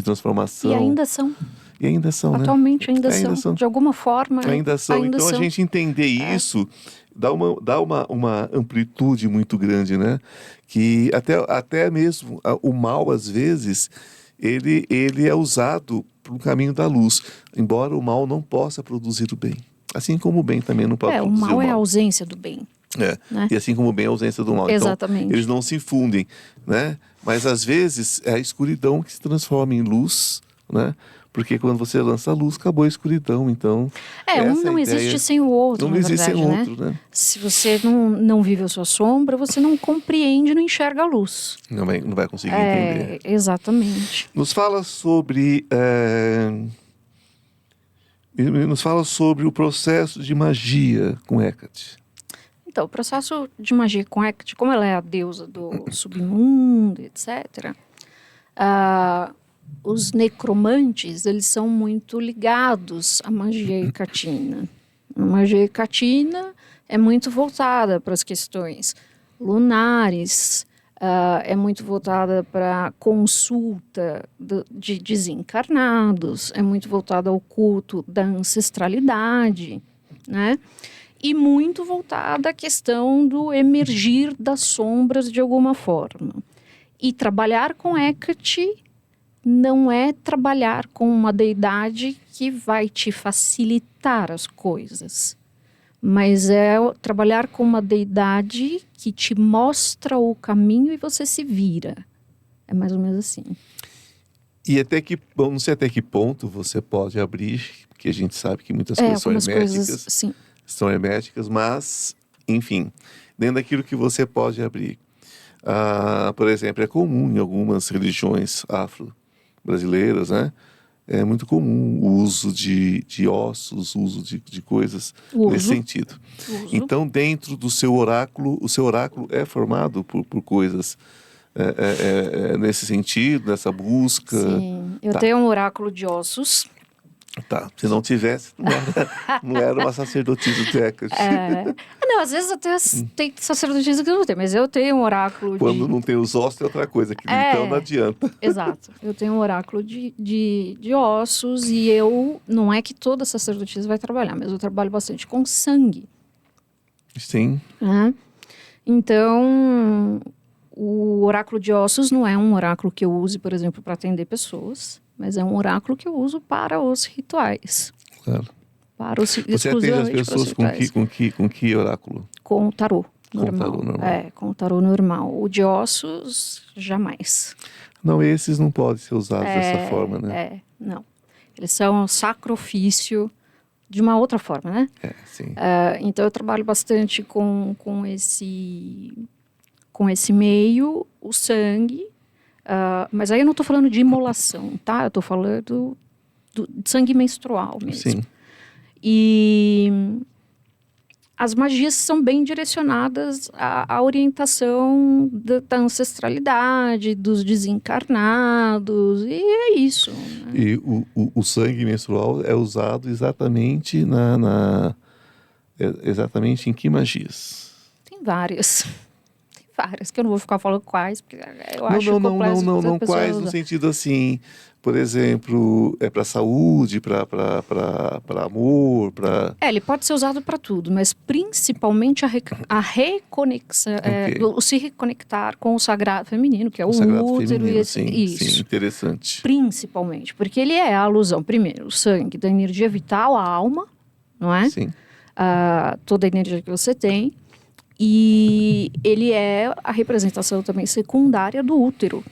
transformação. e ainda são. E ainda são, né? Atualmente ainda Ainda são. são. De alguma forma, Ainda são. Então, a gente entender isso dá uma amplitude muito grande, né? Que até mesmo o mal, às vezes, ele é usado para o caminho da luz, embora o mal não possa produzir o bem. Assim como o bem também não pode o produzir mal o é a mal. ausência do bem. Né? E assim como o bem é a ausência do mal. Exatamente. Então, eles não se fundem, né? Mas, às vezes, é a escuridão que se transforma em luz, né? Porque quando você lança a luz, acabou a escuridão. Então, Um não existe sem o outro, não na existe verdade, sem o né? outro, né? Se você não vive a sua sombra, você não compreende, não enxerga a luz. Não vai conseguir entender. Exatamente. Nos fala sobre o processo de magia com Hecate. Então, o processo de magia com Hecate, como ela é a deusa do submundo, etc., os necromantes, eles são muito ligados à magia hecatina. A magia hecatina é muito voltada para as questões lunares, é muito voltada para a consulta de desencarnados, é muito voltada ao culto da ancestralidade, né? E muito voltada à questão do emergir das sombras de alguma forma. E trabalhar com Hecate não é trabalhar com uma deidade que vai te facilitar as coisas, mas é trabalhar com uma deidade que te mostra o caminho e você se vira. É mais ou menos assim. E não sei até que ponto você pode abrir, porque a gente sabe que muitas coisas são herméticas. Sim. São herméticas, mas, enfim, dentro daquilo que você pode abrir. Por exemplo, é comum em algumas religiões afro-brasileiras, né? É muito comum o uso de ossos, o uso de coisas nesse sentido. Então, dentro do seu oráculo, o seu oráculo é formado por coisas nesse sentido, nessa busca. Sim, eu tenho um oráculo de ossos. Tá, se não tivesse, não era uma sacerdotisa de Hecate. Não, às vezes até tem sacerdotisa que não tem, mas eu tenho um oráculo Quando não tem os ossos, é outra coisa, que então não adianta. Exato. Eu tenho um oráculo de ossos e não é que toda sacerdotisa vai trabalhar, mas eu trabalho bastante com sangue. Sim. Então, o oráculo de ossos não é um oráculo que eu use, por exemplo, para atender pessoas, mas é um oráculo que eu uso para os rituais. Claro. Você atende as pessoas com que oráculo? Com o tarô normal. Com o tarô normal. Com o tarô normal. O de ossos, jamais. Não, esses não podem ser usados dessa forma, né? Não. Eles são sacrifício de uma outra forma, né? Sim. Então, eu trabalho bastante com esse meio, o sangue. Mas aí eu não estou falando de imolação, tá? Eu estou falando de sangue menstrual mesmo. Sim. E as magias são bem direcionadas à orientação da ancestralidade, dos desencarnados, e é isso. Né? E o sangue menstrual é usado exatamente exatamente em que magias? Tem várias. Que eu não vou ficar falando quais, porque eu acho complexo. Não quais no sentido assim, por exemplo, é para saúde, para amor, para... ele pode ser usado para tudo, mas principalmente a reconexão, o se reconectar com o sagrado feminino, que é o útero. Sim, interessante. Principalmente, porque ele é a alusão, primeiro, o sangue da energia vital, a alma, não é? Sim. toda a energia que você tem. E ele é a representação também secundária do útero.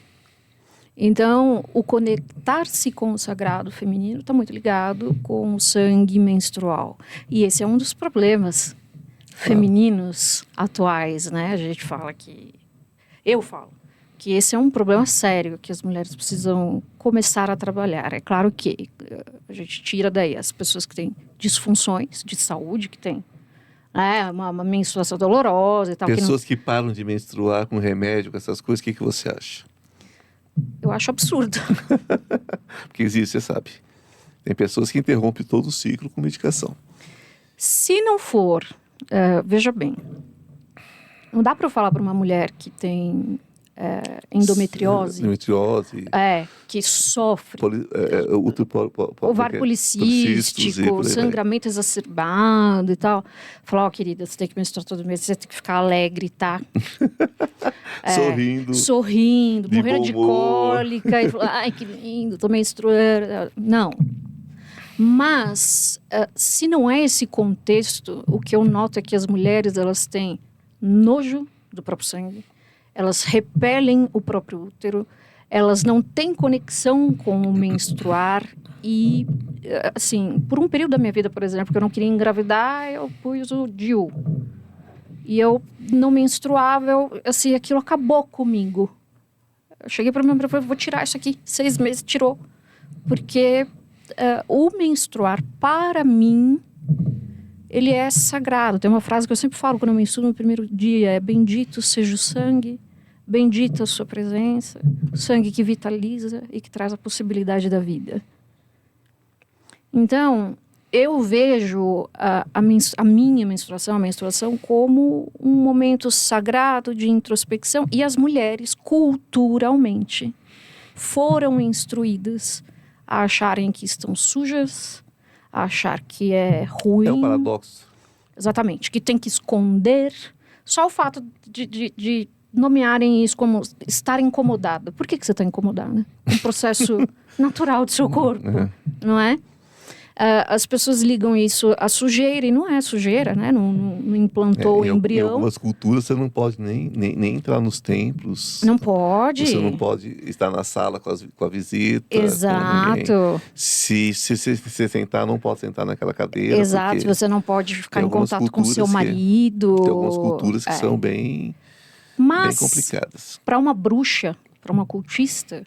Então, o conectar-se com o sagrado feminino está muito ligado com o sangue menstrual. E esse é um dos problemas femininos atuais, né? A gente fala que... Eu falo que esse é um problema sério que as mulheres precisam começar a trabalhar. É claro que a gente tira daí as pessoas que têm disfunções de saúde, que têm uma menstruação dolorosa e tal. Pessoas que param de menstruar com remédio, com essas coisas, o que você acha? Eu acho absurdo. Porque existe, você sabe. Tem pessoas que interrompem todo o ciclo com medicação. Se não for, veja bem, não dá para eu falar para uma mulher que tem endometriose, que sofre, ovário policístico, sangramento exacerbado e tal, falar, querida, você tem que menstruar todo mês, você tem que ficar alegre, tá? Sorrindo, morrendo de cólica, e falar, ai, que lindo, tô menstruando. Não. Mas, se não é esse contexto, o que eu noto é que as mulheres, elas têm nojo do próprio sangue, elas repelem o próprio útero, elas não têm conexão com o menstruar e, assim, por um período da minha vida, por exemplo, que eu não queria engravidar, eu pus o DIU. E eu não menstruava, assim, aquilo acabou comigo. Eu cheguei para minha mãe e falei, vou tirar isso aqui. 6 meses, tirou. Porque o menstruar, para mim, ele é sagrado. Tem uma frase que eu sempre falo quando eu menstruo no primeiro dia, é bendito seja o sangue, bendita a sua presença, o sangue que vitaliza e que traz a possibilidade da vida. Então, eu vejo a minha menstruação, a menstruação, como um momento sagrado de introspecção. E as mulheres, culturalmente, foram instruídas a acharem que estão sujas, a achar que é ruim. É um paradoxo. Exatamente, que tem que esconder. Só o fato de nomearem isso como estar incomodada. Por que você está incomodada? Um processo natural do seu corpo, não é? As pessoas ligam isso à sujeira, e não é sujeira, né? Não implantou o embrião. Em algumas culturas você não pode nem entrar nos templos. Não pode. Você não pode estar na sala com a visita. Exato. Se sentar, não pode sentar naquela cadeira. Exato, você não pode ficar em contato com seu marido. Tem algumas culturas que são bem complicadas. Para uma bruxa, para uma cultista,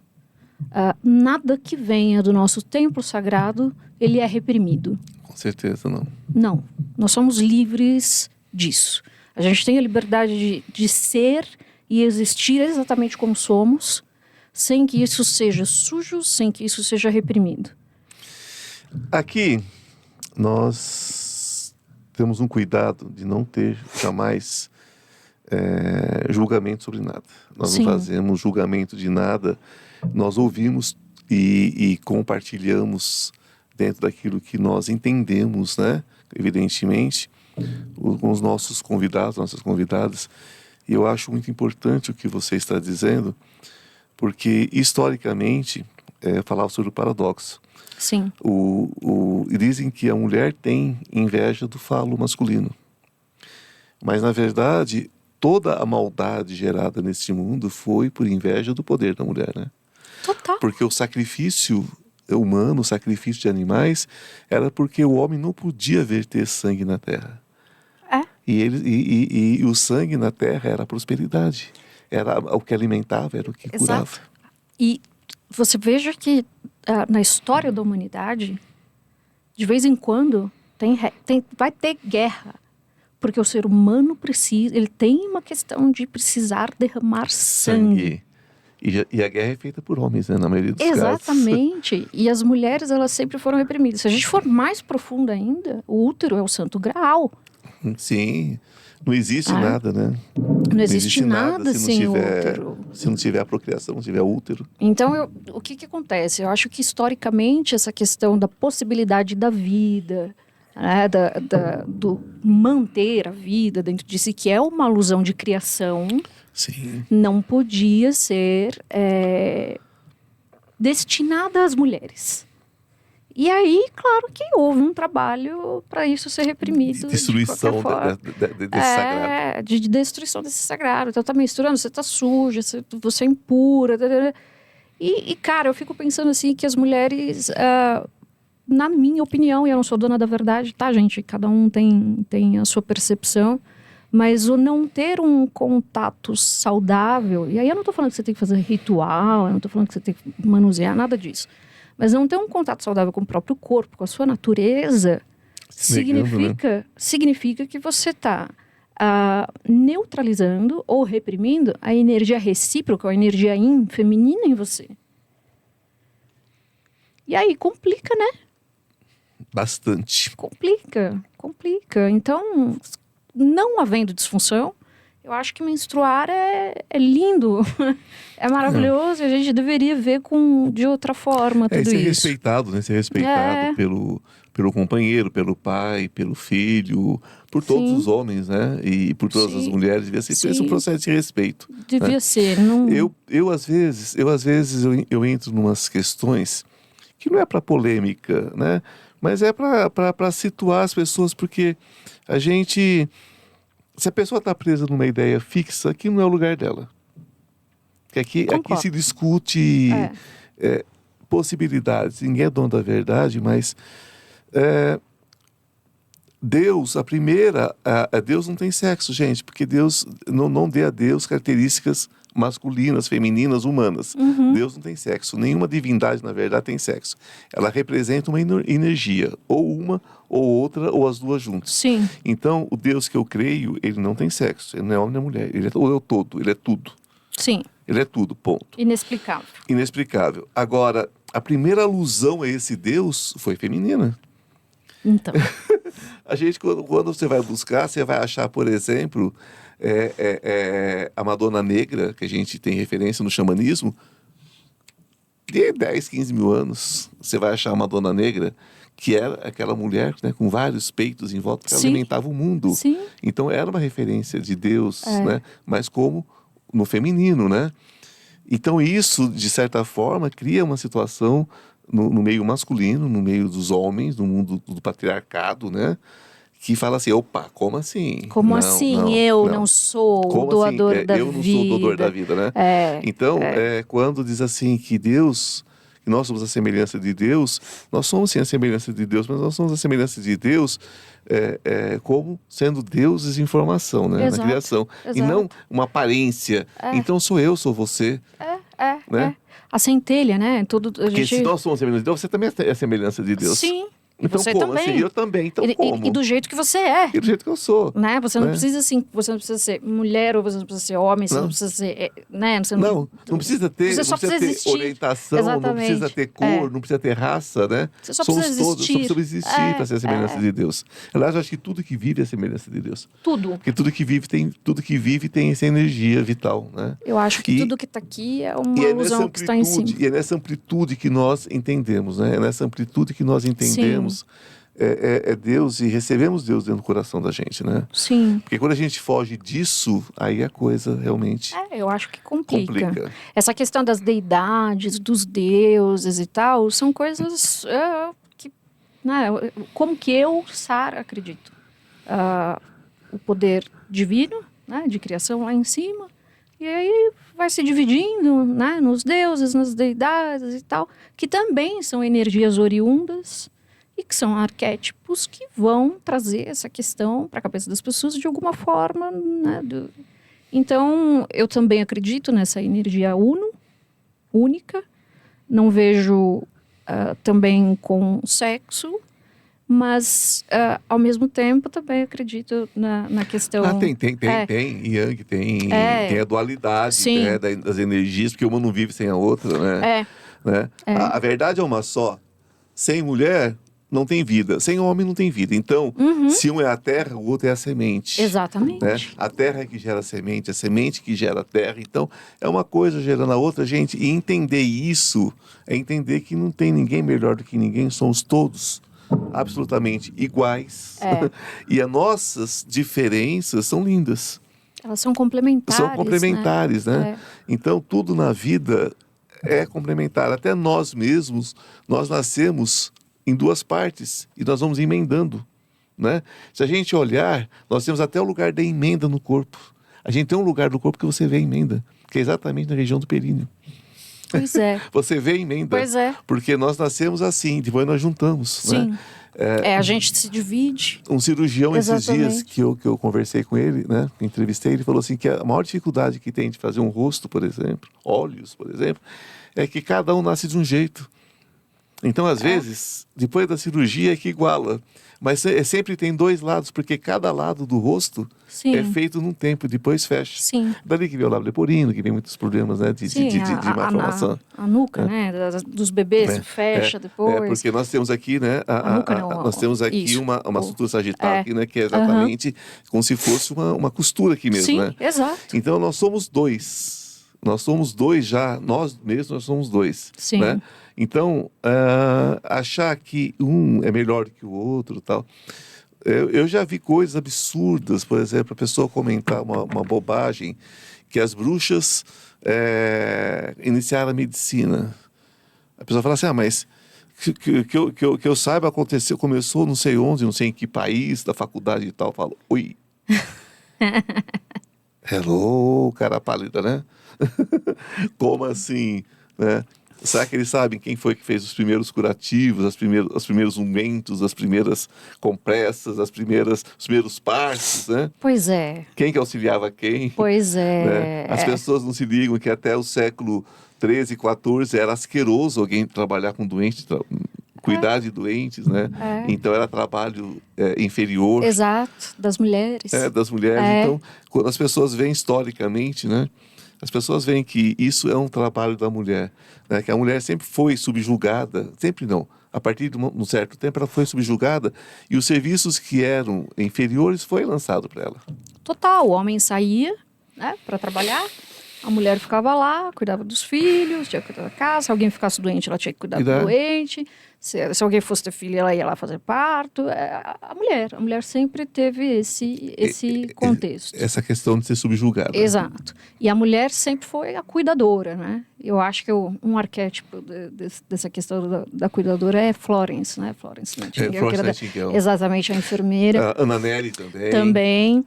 nada que venha do nosso templo sagrado, ele é reprimido. Com certeza não. Não, nós somos livres disso. A gente tem a liberdade de ser e existir exatamente como somos, sem que isso seja sujo, sem que isso seja reprimido. Aqui, nós temos um cuidado de não ter jamais julgamento sobre nada. Nós não fazemos julgamento de nada. Nós ouvimos e compartilhamos dentro daquilo que nós entendemos, né? Evidentemente, com os nossos convidados, nossas convidadas. E eu acho muito importante o que você está dizendo, porque, historicamente, falava sobre o paradoxo. Sim. E dizem que a mulher tem inveja do falo masculino. Mas, na verdade, toda a maldade gerada neste mundo foi por inveja do poder da mulher, né? Total. Porque o sacrifício humano, o sacrifício de animais, era porque o homem não podia verter sangue na terra. E o sangue na terra era a prosperidade. Era o que alimentava, era o que curava. Exato. E você veja que na história da humanidade, de vez em quando, vai ter guerra. Porque o ser humano ele tem uma questão de precisar derramar sangue. E a guerra é feita por homens, né, na maioria dos casos. Exatamente. E as mulheres, elas sempre foram reprimidas. Se a gente for mais profundo ainda, o útero é o santo graal. Sim. Não existe nada, né? Não existe nada sem útero. Se não tiver a procriação, não tiver útero. Então, o que acontece? Eu acho que, historicamente, essa questão da possibilidade da vida, né, do manter a vida dentro de si, que é uma alusão de criação... Sim. Não podia ser destinada às mulheres. E aí, claro que houve um trabalho para isso ser reprimido. Destruição de qualquer forma. desse sagrado. De destruição desse sagrado. Então tá misturando, você tá suja, você é impura. Cara, eu fico pensando assim que as mulheres, na minha opinião, e eu não sou dona da verdade, tá, gente? Cada um tem a sua percepção. Mas o não ter um contato saudável, e aí eu não tô falando que você tem que fazer ritual, eu não tô falando que você tem que manusear, nada disso. Mas não ter um contato saudável com o próprio corpo, com a sua natureza, significa que você está neutralizando ou reprimindo a energia recíproca, a energia yin, feminina em você. E aí complica, né? Bastante. Complica. Então, não havendo disfunção, eu acho que menstruar é lindo, é maravilhoso, e a gente deveria ver de outra forma tudo Ser isso. respeitado, né? Ser respeitado pelo companheiro, pelo pai, pelo filho, por todos os homens, né? E por todas as mulheres. Devia ser esse um processo de respeito. Devia né? ser. Não... Eu às vezes eu entro em umas questões que não é para polêmica, né? Mas é para situar as pessoas, porque a gente... Se a pessoa está presa numa ideia fixa, aqui não é o lugar dela. Aqui se discute possibilidades. Ninguém é dono da verdade, mas Deus, Deus não tem sexo, gente, porque Deus não dê a Deus características masculinas, femininas, humanas. Deus não tem sexo. Nenhuma divindade, na verdade, tem sexo. Ela representa uma energia, ou uma, ou outra, ou as duas juntas. Sim. Então, o Deus que eu creio, ele não tem sexo. Ele não é homem nem mulher. Ele é o todo, ele é tudo. Sim. Ele é tudo, ponto. Inexplicável. Agora, a primeira alusão a esse Deus foi feminina. Então. A gente, quando você vai buscar, você vai achar, por exemplo... a Madonna Negra, que a gente tem referência no xamanismo, de 10, 15 mil anos, você vai achar a Madonna Negra, que era aquela mulher, né, com vários peitos em volta, que alimentava o mundo. Sim. Então era uma referência de Deus, né, mas como no feminino, né? Então isso, de certa forma, cria uma situação no meio masculino, no meio dos homens, no mundo do patriarcado, né? Que fala assim, opa, como assim? Como assim? Eu não sou o doador da vida. Eu não sou o doador da vida, né? Então, quando diz assim que Deus, que nós somos a semelhança de Deus, nós somos sim a semelhança de Deus, mas nós somos a semelhança de Deus como sendo deuses em formação, né? Na criação. Exato. E não uma aparência. Então sou eu, sou você. Né? A centelha, né? Porque se nós somos a semelhança de Deus, você também é a semelhança de Deus. Sim. Então, você como? também. Assim, eu também. Então, como? E do jeito que você é. E do jeito que eu sou. Né? Você não precisa assim, você não precisa ser mulher, ou você não precisa ser homem, você não precisa ser, né? Você não precisa ter, você só precisa ter existir. orientação, Exatamente. não precisa ter cor, não precisa ter raça, né? Você só Somos precisa todos, existir. só precisamos existir para ser a semelhança de Deus. Aliás, eu acho que tudo que vive é a semelhança de Deus. Tudo. Porque tudo que vive tem essa energia vital, né? Eu acho que tudo que está aqui é uma ilusão que está em cima. E é nessa amplitude que nós entendemos, né? É nessa amplitude que nós entendemos. Sim. É Deus, e recebemos Deus dentro do coração da gente, né? Sim. Porque quando a gente foge disso, aí a coisa realmente eu acho que complica. Essa questão das deidades, dos deuses e tal, são coisas que, né, como que eu, Sara, acredito. O poder divino, né, de criação lá em cima, e aí vai se dividindo, né, nos deuses, nas deidades e tal, que também são energias oriundas e que são arquétipos que vão trazer essa questão para a cabeça das pessoas de alguma forma, né? Então, eu também acredito nessa energia única, não vejo também com sexo, mas, ao mesmo tempo, também acredito na questão... Tem Yang, tem a dualidade, né, das energias, porque uma não vive sem a outra, né? A verdade é uma só. Sem mulher... não tem vida. Sem homem não tem vida. Então, se um é a terra, o outro é a semente. Exatamente. Né? A terra é que gera a semente que gera a terra. Então, é uma coisa gerando a outra, gente. E entender isso é entender que não tem ninguém melhor do que ninguém. Somos todos absolutamente iguais. E as nossas diferenças são lindas. Elas são complementares. São complementares, né? Então, tudo na vida é complementar. Até nós mesmos, nós nascemos em duas partes e nós vamos emendando, né? Se a gente olhar, nós temos até o lugar da emenda no corpo. A gente tem um lugar do corpo que você vê a emenda, que é exatamente na região do períneo. Pois é. Você vê a emenda. Pois é. Porque nós nascemos assim, depois nós juntamos. Sim. Né? A gente se divide. Um cirurgião, esses dias, Exatamente. que eu conversei com ele, né? Entrevistei, ele falou assim que a maior dificuldade que tem de fazer um rosto, por exemplo, olhos, por exemplo, é que cada um nasce de um jeito. Então, às vezes, depois da cirurgia é que iguala. Mas sempre tem dois lados, porque cada lado do rosto Sim. é feito num tempo, depois fecha. Sim. Dali que vem o lábio leporino, que vem muitos problemas, né, de malformação. A nuca, né? Dos bebês fecha depois. Porque nós temos aqui, né? Nós temos aqui uma sutura sagital aqui, né? Que é exatamente como se fosse uma costura aqui mesmo, Sim, né? exato. Então nós somos dois. Nós somos dois já, nós mesmos nós somos dois. Sim. Né? Então, achar que um é melhor que o outro tal. Eu já vi coisas absurdas, por exemplo, a pessoa comentar uma bobagem, que as bruxas iniciaram a medicina. A pessoa fala assim, mas que eu saiba, começou não sei onde, não sei em que país, da faculdade e tal. Eu falo, oi. Hello, cara pálida, né? Como assim, né? Será que eles sabem quem foi que fez os primeiros curativos, os primeiros ungüentos, as primeiras compressas, os primeiros partos, né? Pois é. Quem que auxiliava quem? Pois é. Né? As pessoas não se ligam que até o século XIII, XIV era asqueroso alguém trabalhar com doentes, cuidar de doentes, né? Então era trabalho inferior. Exato, das mulheres. Das mulheres. Então, quando as pessoas veem historicamente, né? As pessoas veem que isso é um trabalho da mulher, né? Que a mulher sempre foi subjugada, sempre não, a partir de um certo tempo ela foi subjugada e os serviços que eram inferiores foi lançado para ela. Total, o homem saía, né, para trabalhar, a mulher ficava lá, cuidava dos filhos, tinha que cuidar da casa, se alguém ficasse doente ela tinha que cuidar do doente, se alguém fosse ter filho ela ia lá fazer parto. A mulher sempre teve esse contexto. Essa questão de ser subjugada. Exato. E a mulher sempre foi a cuidadora, né? Eu acho que um arquétipo dessa questão da cuidadora é Florence, né? Florence Nightingale. Exatamente, a enfermeira. A Ana Nery também. Também.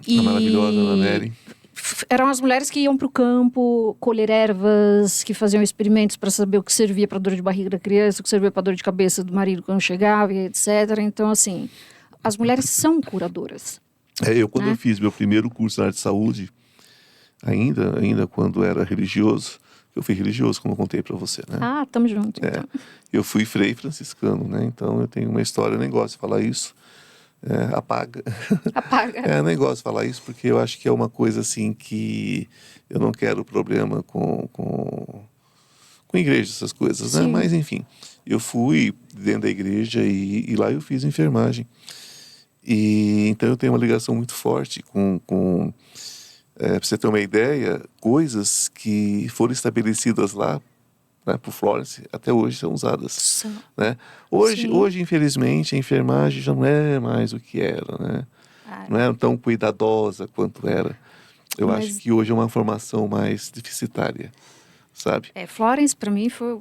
A maravilhosa Ana Nery. Eram as mulheres que iam para o campo colher ervas, que faziam experimentos para saber o que servia para dor de barriga da criança, o que servia para dor de cabeça do marido quando chegava, etc. Então, assim, as mulheres são curadoras. Quando eu fiz meu primeiro curso na área de saúde, ainda quando era religioso, eu fui religioso, como eu contei para você, né? Ah, tamo junto. Então. Eu fui frei franciscano, né? Então eu tenho uma história, eu nem gosto de falar isso. Apaga. Eu nem gosto de falar isso porque eu acho que é uma coisa assim que eu não quero problema com igreja, essas coisas, né? Mas enfim, eu fui dentro da igreja e lá eu fiz enfermagem. E então eu tenho uma ligação muito forte com para você ter uma ideia, coisas que foram estabelecidas lá, né, por Florence, até hoje são usadas. Né? Hoje, infelizmente, a enfermagem já não é mais o que era, né? Não é tão cuidadosa quanto era. Eu acho que hoje é uma formação mais deficitária, sabe? Florence, para mim, foi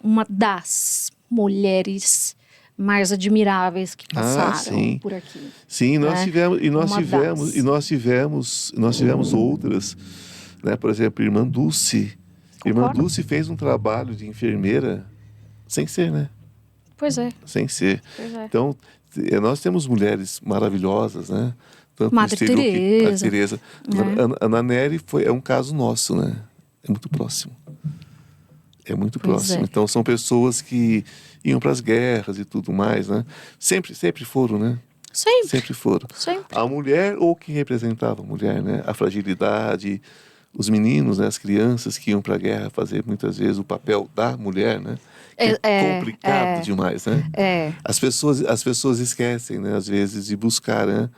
uma das mulheres mais admiráveis que passaram por aqui. Sim, nós tivemos outras. Né? Por exemplo, Irmã Dulce. Irmã Dulce fez um trabalho de enfermeira sem ser, né? Pois é. Sem ser. Pois é. Então, nós temos mulheres maravilhosas, né? Tanto Madre Teresa. Teresa. Ana Nery é um caso nosso, né? É muito próximo. É muito próximo. Então, são pessoas que iam para as guerras e tudo mais, né? Sempre foram, né? Sempre foram. Sempre. A mulher, ou quem representava a mulher, né? A fragilidade, os meninos, né? As crianças que iam para a guerra fazer muitas vezes o papel da mulher, né? Que é complicado demais, né? As pessoas esquecem, né? Às vezes de buscar, né?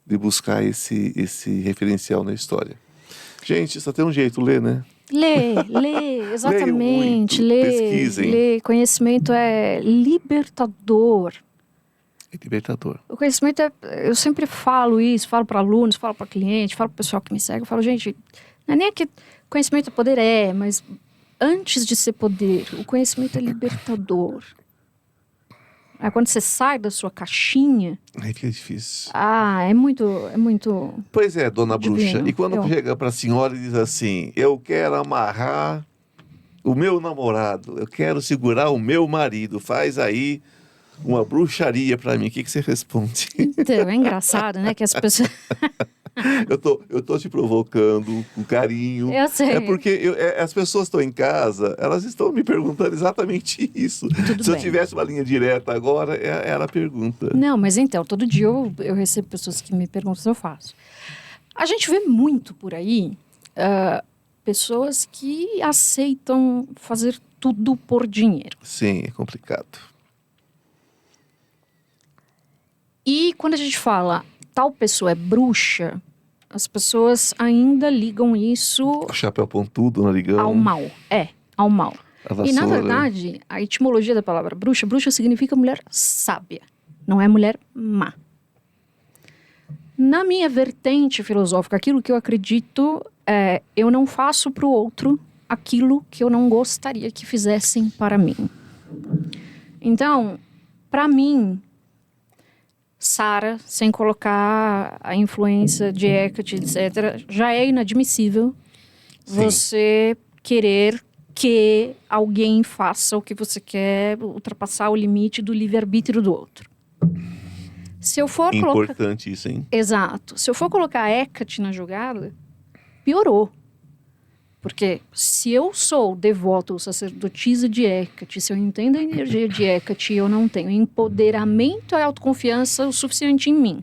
De buscar esse referencial na história. Gente, só tem um jeito, ler, né? Lê, exatamente. Pesquisem. Lê. Conhecimento é libertador. Libertador. O conhecimento eu sempre falo isso, falo para alunos, falo para cliente, falo para o pessoal que me segue, eu falo, gente, não é nem que conhecimento é poder, mas antes de ser poder, o conhecimento é libertador. Aí quando você sai da sua caixinha... Aí fica difícil. é muito... Pois é, dona divino. bruxa. E quando chega para a senhora e diz assim, eu quero amarrar o meu namorado, eu quero segurar o meu marido, faz aí uma bruxaria para mim, o que você responde? Então, é engraçado, né? Que as pessoas... Eu tô te provocando com carinho. Eu sei. É porque as pessoas estão em casa, elas estão me perguntando exatamente isso. Tudo Se bem. eu tivesse uma linha direta agora, era a pergunta. Não, mas então, todo dia eu recebo pessoas que me perguntam se eu faço. A gente vê muito por aí pessoas que aceitam fazer tudo por dinheiro. Sim, é complicado. E quando a gente fala tal pessoa é bruxa, as pessoas ainda ligam isso O chapéu pontudo na ligão. ao mal. Ao mal. A E na vassoura. verdade, a etimologia da palavra bruxa, bruxa significa mulher sábia, não é mulher má. Na minha vertente filosófica, aquilo que eu acredito é eu não faço para o outro aquilo que eu não gostaria que fizessem para mim. Então, para mim, Sara, sem colocar a influência de Hecate, etc., já é inadmissível você querer que alguém faça o que você quer, ultrapassar o limite do livre-arbítrio do outro. Se eu for Importante isso, hein? Exato. Se eu for colocar a Hecate na jogada, piorou. Porque se eu sou devoto ou sacerdotisa de Hecate, se eu entendo a energia de Hecate e eu não tenho empoderamento e autoconfiança o suficiente em mim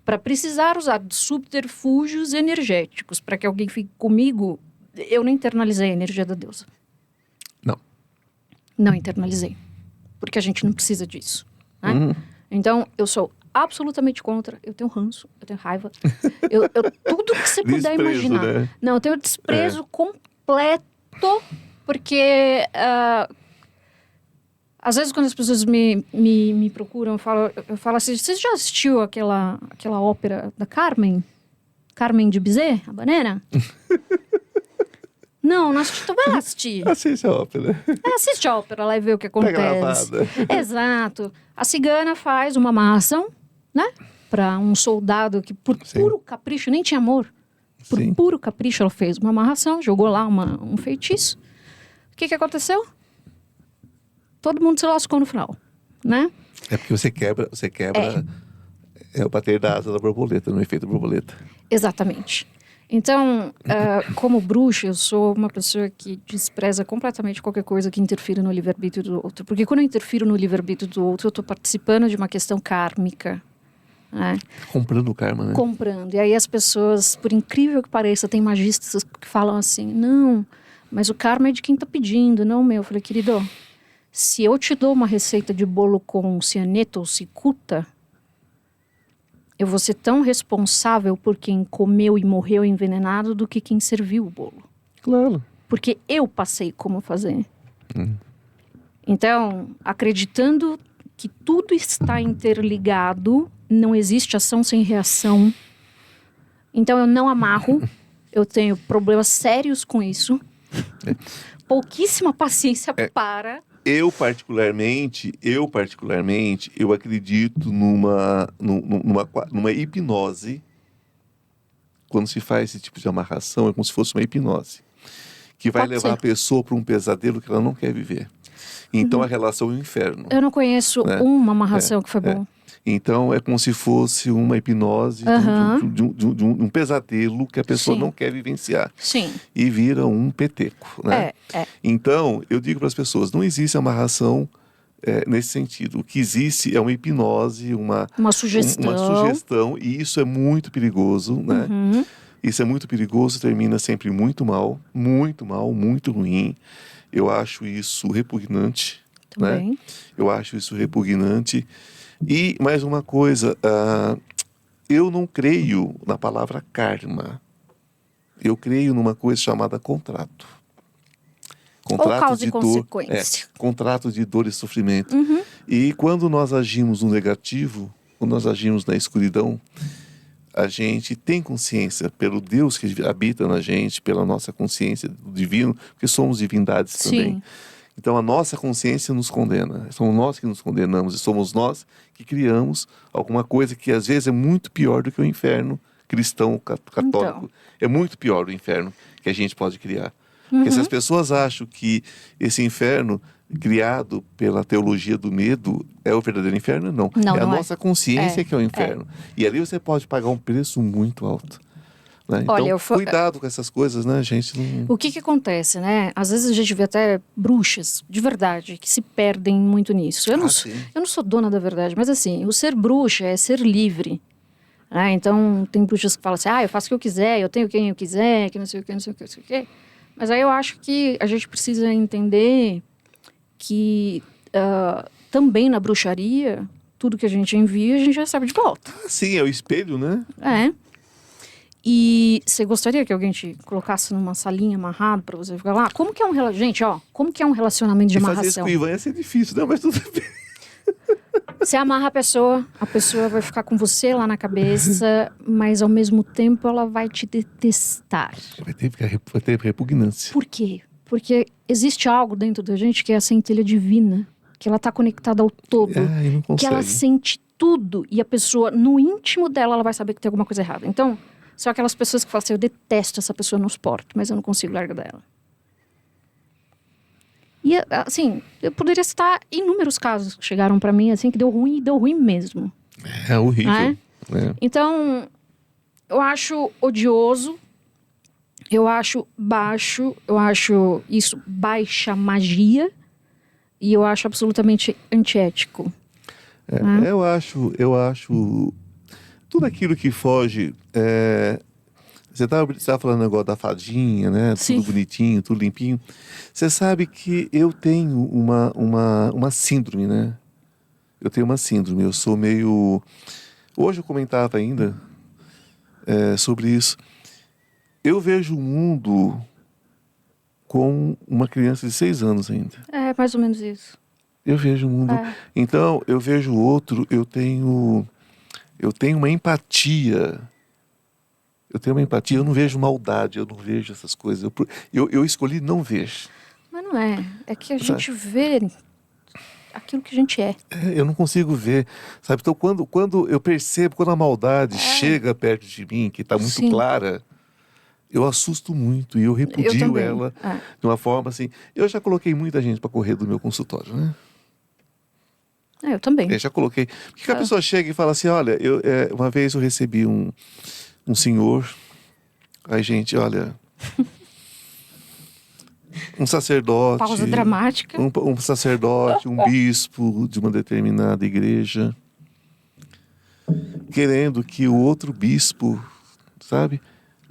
para precisar usar subterfúgios energéticos para que alguém fique comigo, eu não internalizei a energia da deusa. Não. Não internalizei. Porque a gente não precisa disso. Né? Então, eu sou absolutamente contra. Eu tenho ranço, eu tenho raiva. Tudo que você puder Desprezo, imaginar. né? Não, eu tenho desprezo completo, porque às vezes quando as pessoas me procuram, eu falo assim, você já assistiu aquela ópera da Carmen? Carmen de Bizet, a Banana? Não assisti, então vai lá assistir. Assiste a ópera. Assiste a ópera lá e vê o que acontece. Tá gravada. Exato. A cigana faz uma amarração, né? Para um soldado que por puro capricho, nem tinha amor. Por puro capricho ela fez uma amarração, jogou lá um feitiço. O que aconteceu? Todo mundo se lascou no final, né? É porque você quebra é o bater da asa da borboleta, no efeito borboleta. Exatamente. Então, como bruxa, eu sou uma pessoa que despreza completamente qualquer coisa que interfira no livre-arbítrio do outro. Porque quando eu interfiro no livre-arbítrio do outro, eu estou participando de uma questão kármica. Né? Comprando o karma, né? Comprando. E aí as pessoas, por incrível que pareça, tem magistas que falam assim, não, mas o karma é de quem está pedindo, não o meu. Eu falei, querido, se eu te dou uma receita de bolo com cianeto ou cicuta, eu vou ser tão responsável por quem comeu e morreu envenenado do que quem serviu o bolo. Claro. Porque eu passei como fazer. Então, acreditando que tudo está interligado, não existe ação sem reação. Então, eu não amarro. Eu tenho problemas sérios com isso. Pouquíssima paciência para... Eu particularmente, eu acredito numa hipnose. Quando se faz esse tipo de amarração, é como se fosse uma hipnose. Que vai levar a pessoa para um pesadelo que ela não quer viver. Então, a relação é o inferno. Eu não conheço uma amarração que foi bom. Então, é como se fosse uma hipnose de um pesadelo que a pessoa não quer vivenciar. Sim. E vira um peteco, né? Então, eu digo para as pessoas, não existe amarração nesse sentido. O que existe é uma hipnose, uma sugestão, e isso é muito perigoso, né? Isso é muito perigoso, termina sempre muito mal, muito ruim. Eu acho isso repugnante, né? Eu acho isso repugnante. E mais uma coisa, eu não creio na palavra karma. Eu creio numa coisa chamada contrato. Contrato ou causa de e consequência. Contrato de dor e sofrimento. E quando nós agimos no negativo, quando nós agimos na escuridão, a gente tem consciência pelo Deus que habita na gente, pela nossa consciência do divino, porque somos divindades também. Sim. Então a nossa consciência nos condena, somos nós que nos condenamos e somos nós que criamos alguma coisa que às vezes é muito pior do que o inferno cristão católico. Então. É muito pior o inferno que a gente pode criar. Porque se as pessoas acham que esse inferno criado pela teologia do medo é o verdadeiro inferno, não. Não, é a não é. nossa consciência que é o inferno. E ali você pode pagar um preço muito alto. Né? Então, Olha, cuidado com essas coisas, né, gente? Não... O que acontece, né? Às vezes a gente vê até bruxas, de verdade, que se perdem muito nisso. Eu não sou dona da verdade, mas assim, o ser bruxa é ser livre. Né? Então, tem bruxas que falam assim, eu faço o que eu quiser, eu tenho quem eu quiser, que não sei o que, não sei o que, não sei o que. Mas aí eu acho que a gente precisa entender que também na bruxaria, tudo que a gente envia, a gente recebe de volta. Sim, é o espelho, né? É. E você gostaria que alguém te colocasse numa salinha amarrado pra você ficar lá? Como que é um relacionamento? Gente, como que é um relacionamento de E fazer amarração? isso com o Ivan ia ser difícil, né? Mas tudo bem. Você amarra a pessoa vai ficar com você lá na cabeça, mas ao mesmo tempo ela vai te detestar. Vai ter repugnância. Por quê? Porque existe algo dentro da gente que é a centelha divina, que ela tá conectada ao todo, E não consegue. que ela sente tudo e a pessoa, no íntimo dela, ela vai saber que tem alguma coisa errada. Então, são aquelas pessoas que falam assim, eu detesto essa pessoa, eu não suporto, mas eu não consigo largar dela. E, assim, eu poderia citar inúmeros casos que chegaram pra mim, assim, que deu ruim mesmo. É horrível. É? Então, eu acho odioso, eu acho baixo, eu acho isso baixa magia e eu acho absolutamente antiético. Eu acho tudo aquilo que foge. Você estava falando agora da fadinha, né? Sim. Tudo bonitinho, tudo limpinho. Você sabe que eu tenho uma síndrome, né? Eu tenho uma síndrome. Eu sou meio. Hoje eu comentava ainda sobre isso. Eu vejo o mundo com uma criança de 6 anos ainda. É mais ou menos isso. Eu vejo o mundo. Então, eu vejo o outro, eu tenho uma empatia. Eu não vejo maldade, eu não vejo essas coisas. Eu escolhi não ver. Mas não é. É que a gente vê aquilo que a gente é. Eu não consigo ver, sabe? Então, quando eu percebo, quando a maldade chega perto de mim, que está muito clara, eu assusto muito e eu repudio ela de uma forma assim. Eu já coloquei muita gente para correr do meu consultório, né? Eu também. Eu já coloquei. Porque a pessoa chega e fala assim, olha, uma vez eu recebi um senhor, aí gente, olha, um sacerdote, Pausa dramática. um sacerdote, um bispo de uma determinada igreja, querendo que o outro bispo, sabe?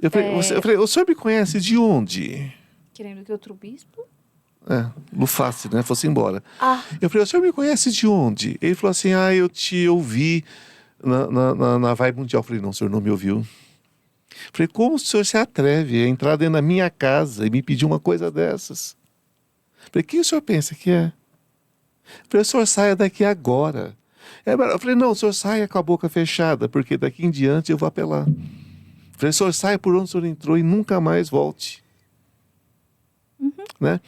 Eu falei, o senhor me conhece de onde? Querendo que outro bispo? Luface, né? Fosse embora. Eu falei, o senhor me conhece de onde? Ele falou assim, eu te ouvi na Vibe Mundial. Eu falei, não, o senhor não me ouviu. Eu falei, como o senhor se atreve a entrar dentro da minha casa e me pedir uma coisa dessas? Eu falei, quem o senhor pensa que é? Eu falei, o senhor saia daqui agora. Eu falei, não, o senhor saia com a boca fechada, porque daqui em diante eu vou apelar. Eu falei, o senhor saia por onde o senhor entrou e nunca mais volte. Né?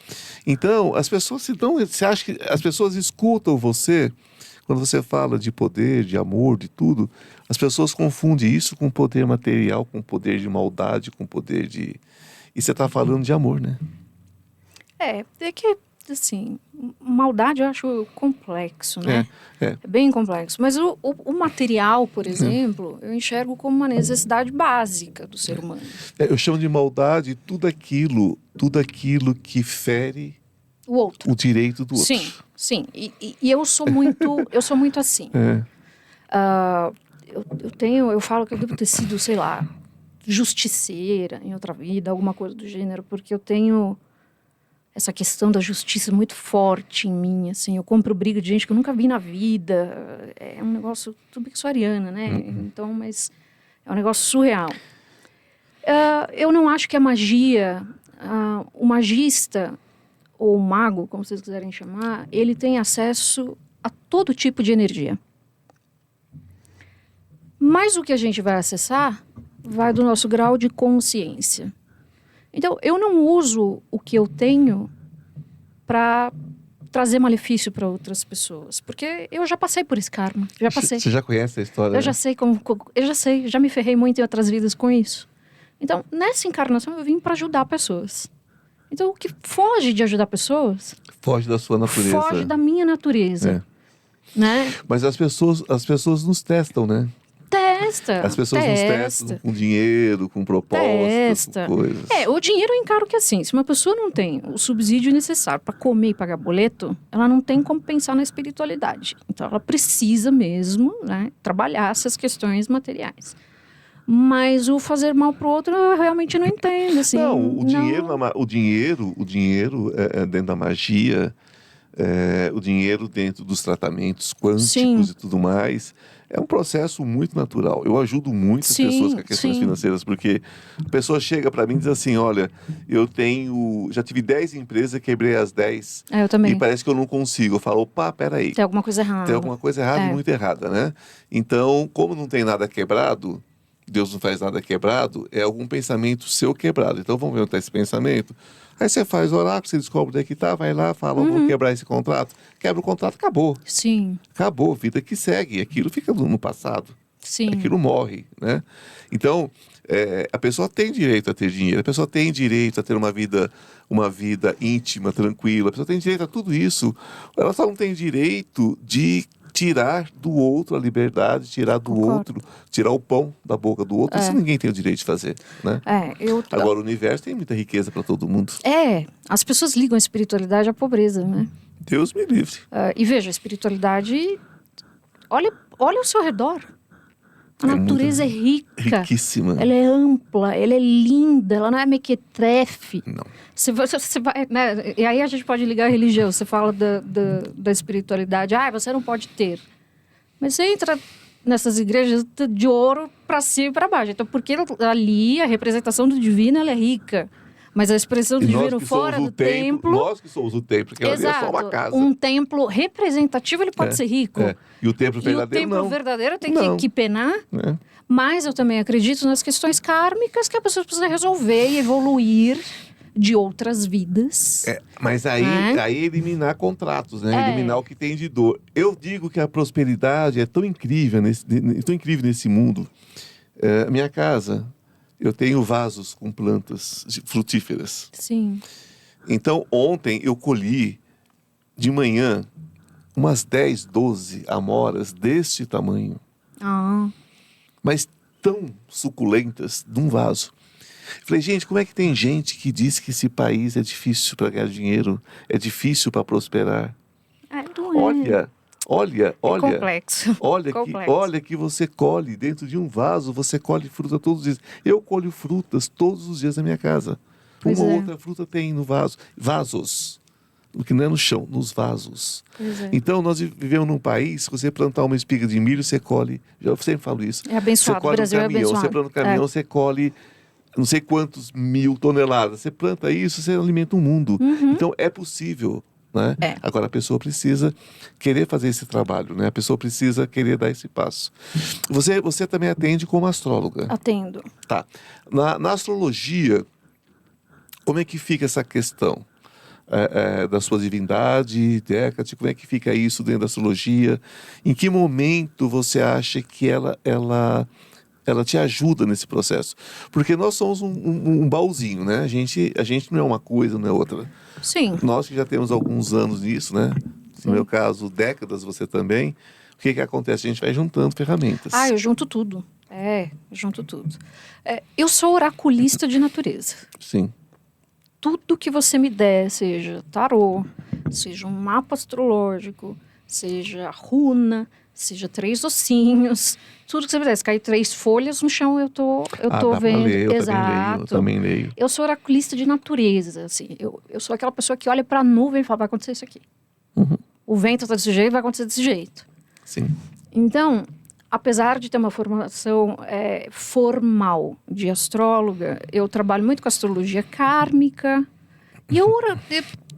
Então, as pessoas você acha que as pessoas escutam você quando você fala de poder, de amor, de tudo. As pessoas confundem isso com poder material, com poder de maldade, com poder de... E você está falando de amor, né? É que, assim, maldade eu acho complexo, né? É. É bem complexo. Mas o material, por exemplo, eu enxergo como uma necessidade básica do ser humano. Eu chamo de maldade tudo aquilo que fere o outro, o direito do outro. Sim. E eu sou muito assim. Eu falo que eu devo ter sido, sei lá, justiceira em outra vida, alguma coisa do gênero, porque eu tenho essa questão da justiça muito forte em mim, assim. Eu compro briga de gente que eu nunca vi na vida. É um negócio tudo bixuariana, né? Então, mas é um negócio surreal. Eu não acho que a magia, o magista ou o mago, como vocês quiserem chamar, ele tem acesso a todo tipo de energia. Mas o que a gente vai acessar vai do nosso grau de consciência. Então, eu não uso o que eu tenho para trazer malefício para outras pessoas. Porque eu já passei por esse karma. Já passei. Você já conhece a história? Eu já sei já me ferrei muito em outras vidas com isso. Então, nessa encarnação, eu vim para ajudar pessoas. Então, o que foge de ajudar pessoas... Foge da sua natureza. Foge da minha natureza. Né? Mas as pessoas nos né? Testa. As pessoas nos testam com dinheiro, com propostas, com coisas. O dinheiro eu encaro que assim, se uma pessoa não tem o subsídio necessário para comer e pagar boleto, ela não tem como pensar na espiritualidade. Então ela precisa mesmo, né, trabalhar essas questões materiais. Mas o fazer mal pro outro eu realmente não entendo. Assim, o dinheiro dentro da magia, o dinheiro dentro dos tratamentos quânticos e tudo mais... É um processo muito natural. Eu ajudo muitas pessoas com questões financeiras, porque a pessoa chega para mim e diz assim, olha, já tive 10 empresas, quebrei as 10. Eu também. E parece que eu não consigo. Eu falo, opa, peraí. Tem alguma coisa errada. Tem alguma coisa errada e muito errada, né? Então, como não tem nada quebrado, Deus não faz nada quebrado, é algum pensamento seu quebrado. Então, vamos ver onde está esse pensamento. Aí você faz o oráculo, você descobre onde é que tá, vai lá, fala, vou quebrar esse contrato. Quebra o contrato, acabou. Sim. Acabou, vida que segue. Aquilo fica no passado. Sim. Aquilo morre, né? Então, a pessoa tem direito a ter dinheiro, a pessoa tem direito a ter uma vida íntima, tranquila, a pessoa tem direito a tudo isso. Ela só não tem direito de tirar do outro a liberdade, tirar do outro, tirar o pão da boca do outro. Isso ninguém tem o direito de fazer, né? Agora, o universo tem muita riqueza para todo mundo. As pessoas ligam a espiritualidade à pobreza, né? Deus me livre. E veja, a espiritualidade... Olha ao seu redor. A natureza é rica. Riquíssima. Ela é ampla, ela é linda, ela não é mequetrefe. Não. Você vai, né? E aí a gente pode ligar a religião. Você fala da espiritualidade. Você não pode ter. Mas você entra nessas igrejas de ouro para cima e para baixo. Então, porque ali a representação do divino ela é rica. Mas a expressão do divino fora do templo... Nós que somos o templo, porque ali é só uma casa. Um templo representativo, ele pode ser rico. E o templo verdadeiro, não. E o templo verdadeiro tem que penar. Mas eu também acredito nas questões kármicas que a pessoa precisa resolver e evoluir de outras vidas. Mas aí eliminar contratos, né? Eliminar o que tem de dor. Eu digo que a prosperidade é tão incrível nesse mundo. Minha casa... Eu tenho vasos com plantas frutíferas. Sim. Então, ontem eu colhi de manhã umas 10, 12 amoras deste tamanho. Mas tão suculentas de um vaso. Falei, gente, como é que tem gente que diz que esse país é difícil para ganhar dinheiro, é difícil para prosperar? Olha, complexo. Olha que você colhe dentro de um vaso, você colhe fruta todos os dias. Eu colho frutas todos os dias na minha casa. Uma ou outra fruta tem no vaso. Vasos. O que não é no chão, nos vasos. Então, nós vivemos num país, se você plantar uma espiga de milho, você colhe. Eu sempre falo isso. É abençoado, o Brasil é abençoado. Você planta um caminhão, você colhe não sei quantos 1000 toneladas. Você planta isso, você alimenta o mundo. Então, é possível. Né? Agora a pessoa precisa querer fazer esse trabalho, né? A pessoa precisa querer dar esse passo. Você também atende como astróloga? Atendo. Tá. Na astrologia, como é que fica essa questão da sua divindade, Hecate? Como é que fica isso dentro da astrologia? Em que momento você acha que ela te ajuda nesse processo? Porque nós somos um baúzinho, né? A gente não é uma coisa, não é outra. Sim. Nós que já temos alguns anos nisso, né? No meu caso, décadas, você também. O que acontece? A gente vai juntando ferramentas. Eu junto tudo. Eu junto tudo. Eu sou oraculista de natureza. Sim. Tudo que você me der, seja tarô, seja um mapa astrológico, seja runa, seja 3 ossinhos, tudo que você me der. Se cair 3 folhas no chão, eu tô vendo. Eu também leio. Eu sou oraculista de natureza, assim. Eu sou aquela pessoa que olha para a nuvem e fala, vai acontecer isso aqui. O vento está desse jeito, vai acontecer desse jeito. Sim. Então, apesar de ter uma formação formal de astróloga, eu trabalho muito com astrologia kármica. E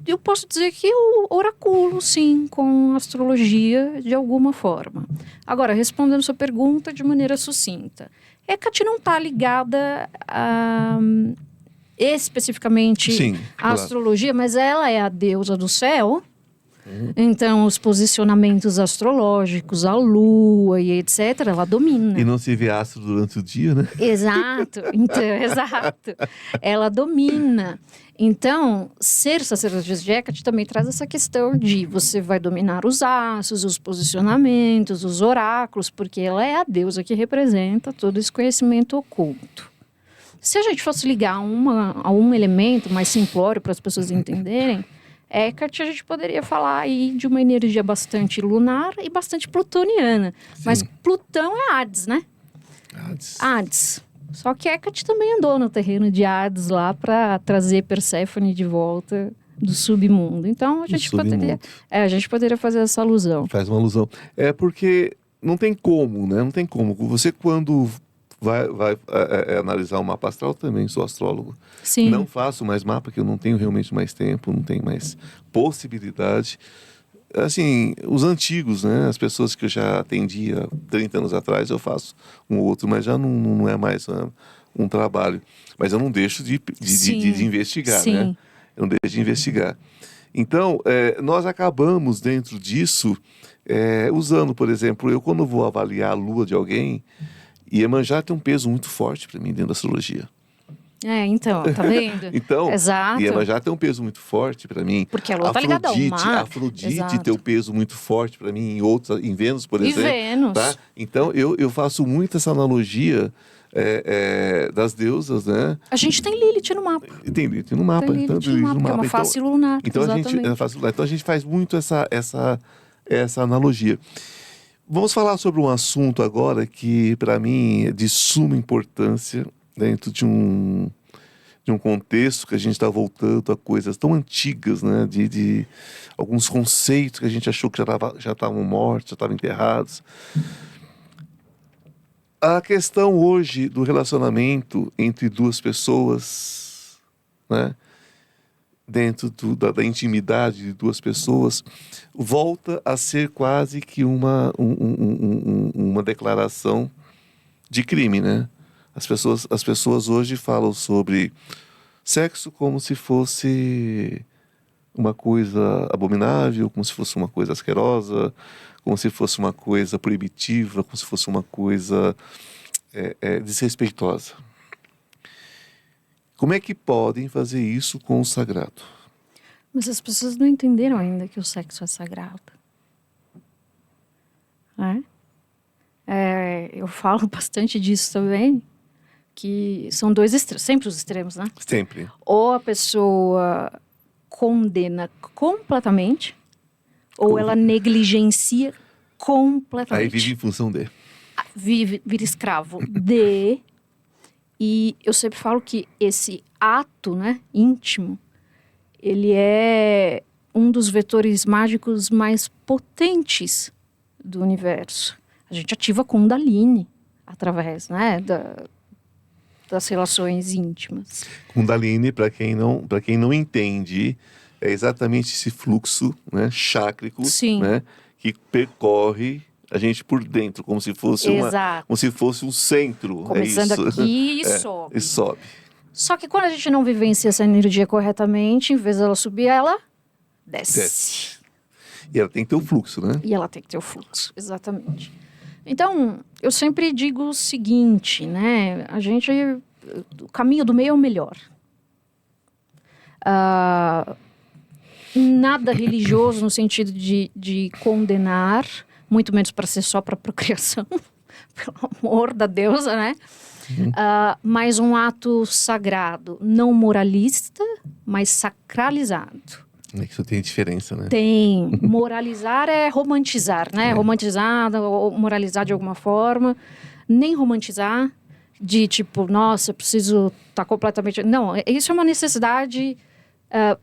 eu posso dizer que eu oraculo, sim, com astrologia de alguma forma. Agora, respondendo sua pergunta de maneira sucinta. Hecate não está ligada especificamente Sim, à claro. astrologia, mas ela é a deusa do céu. Então, os posicionamentos astrológicos, a lua e etc., ela domina. E não se vê astro durante o dia, né? Exato, então, exato. Ela domina. Então, ser sacerdotisa de Hecate também traz essa questão de você vai dominar os astros, os posicionamentos, os oráculos, porque ela é a deusa que representa todo esse conhecimento oculto. Se a gente fosse ligar a um elemento mais simplório para as pessoas entenderem, Hecate, a gente poderia falar aí de uma energia bastante lunar e bastante plutoniana. Sim. Mas Plutão é Hades, né? Hades. Só que Hecate também andou no terreno de Hades lá para trazer Perséfone de volta do submundo. Então a gente poderia fazer essa alusão. Faz uma alusão. É porque não tem como, né? Não tem como. Você quando vai analisar o mapa astral, também sou astrólogo. Sim. Não faço mais mapa, porque eu não tenho realmente mais tempo, não tenho mais possibilidade. Assim, os antigos, né? As pessoas que eu já atendi há 30 anos atrás, eu faço um ou outro, mas já não é mais um trabalho. Mas eu não deixo de investigar, Sim. né? Eu não deixo de investigar. Então, nós acabamos dentro disso, usando, por exemplo, eu quando vou avaliar a lua de alguém, Iemanjá tem um peso muito forte para mim dentro da astrologia. Então, tá vendo? Então, Exato. Iemanjá tem um peso muito forte para mim. Porque a lua tá ligada ao mar. Afrodite tem um peso muito forte para mim em Vênus, por exemplo. E Vênus. Tá? Então, eu faço muito essa analogia das deusas, né? A gente tem Lilith no mapa. Tem Lilith no mapa. Tem Lilith no mapa, que é uma face lunar. Então, a gente faz muito essa analogia. Vamos falar sobre um assunto agora que, para mim, é de suma importância dentro de um contexto que a gente está voltando a coisas tão antigas, né? De alguns conceitos que a gente achou que já estavam mortos, já estavam enterrados. A questão hoje do relacionamento entre duas pessoas, né? Dentro da intimidade de duas pessoas, volta a ser quase que uma declaração de crime, né? As pessoas hoje falam sobre sexo como se fosse uma coisa abominável, como se fosse uma coisa asquerosa, como se fosse uma coisa proibitiva, como se fosse uma coisa desrespeitosa. Como é que podem fazer isso com o sagrado? Mas as pessoas não entenderam ainda que o sexo é sagrado. Eu falo bastante disso também, que são dois extremos, sempre os extremos, né? Sempre. Ou a pessoa condena completamente, ou ela negligencia completamente. Aí vive em função de. Vira escravo de... E eu sempre falo que esse ato, né, íntimo, ele é um dos vetores mágicos mais potentes do universo. A gente ativa Kundalini através, né, das relações íntimas. Kundalini, para quem não entende, é exatamente esse fluxo, né, chácrico, né, que percorre a gente por dentro, como se fosse um centro. Começando aqui e sobe. E sobe. Só que quando a gente não vivencia essa energia corretamente, em vez dela subir, ela desce. E ela tem que ter o fluxo, né? E ela tem que ter o fluxo, exatamente. Então, eu sempre digo o seguinte, né? O caminho do meio é o melhor. Nada religioso no sentido de condenar, muito menos para ser só para procriação, pelo amor da deusa, né? Mas um ato sagrado, não moralista, mas sacralizado. Isso tem diferença, né? Tem. Moralizar é romantizar, né? Romantizar ou moralizar de alguma forma. Nem romantizar de tipo, nossa, preciso estar completamente... Não, isso é uma necessidade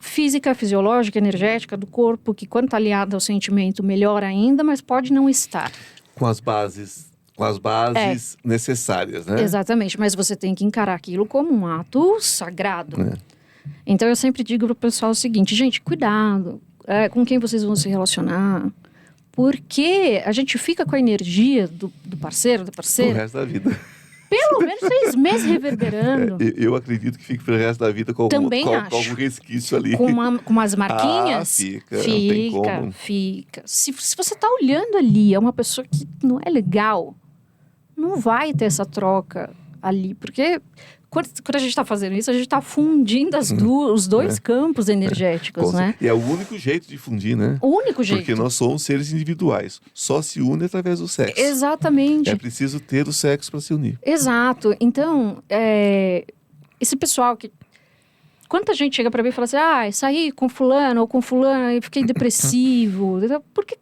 física, fisiológica, energética do corpo, que quando está aliada ao sentimento, melhor ainda, mas pode não estar. Com as bases necessárias, né? Exatamente, mas você tem que encarar aquilo como um ato sagrado. Então eu sempre digo pro pessoal o seguinte, gente, cuidado com quem vocês vão se relacionar, porque a gente fica com a energia do parceiro, da O parceira, resto da vida. pelo menos 6 meses reverberando. Eu acredito que fique pro resto da vida com algum, Também com acho. algum resquício ali. Com umas marquinhas. Fica, não tem como. Fica. Se você tá olhando ali, é uma pessoa que não é legal, não vai ter essa troca ali, porque quando a gente está fazendo isso, a gente está fundindo os dois campos energéticos, né? E é o único jeito de fundir, né? O único jeito. Porque nós somos seres individuais. Só se une através do sexo. Exatamente. É preciso ter o sexo para se unir. Exato. Então, esse pessoal que... Quanta gente chega para mim e fala assim, saí com fulano ou com fulana e fiquei depressivo. Por que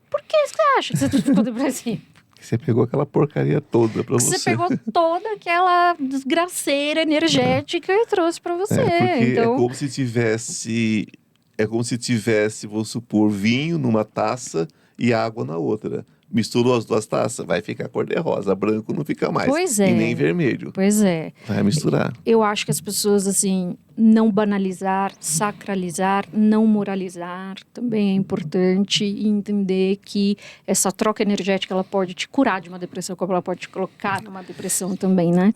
você acha que você ficou depressivo? Você pegou aquela porcaria toda para você. Você pegou toda aquela desgraceira energética e trouxe para você. Porque então... é como se tivesse... É como se tivesse, vou supor, vinho numa taça e água na outra. Misturou as duas taças, vai ficar cor-de-rosa. Branco não fica mais. Pois é. E nem vermelho. Pois é. Vai misturar. Eu acho que as pessoas, assim, não banalizar, sacralizar, não moralizar, também é importante. E entender que essa troca energética, ela pode te curar de uma depressão, como ela pode te colocar numa depressão também, né?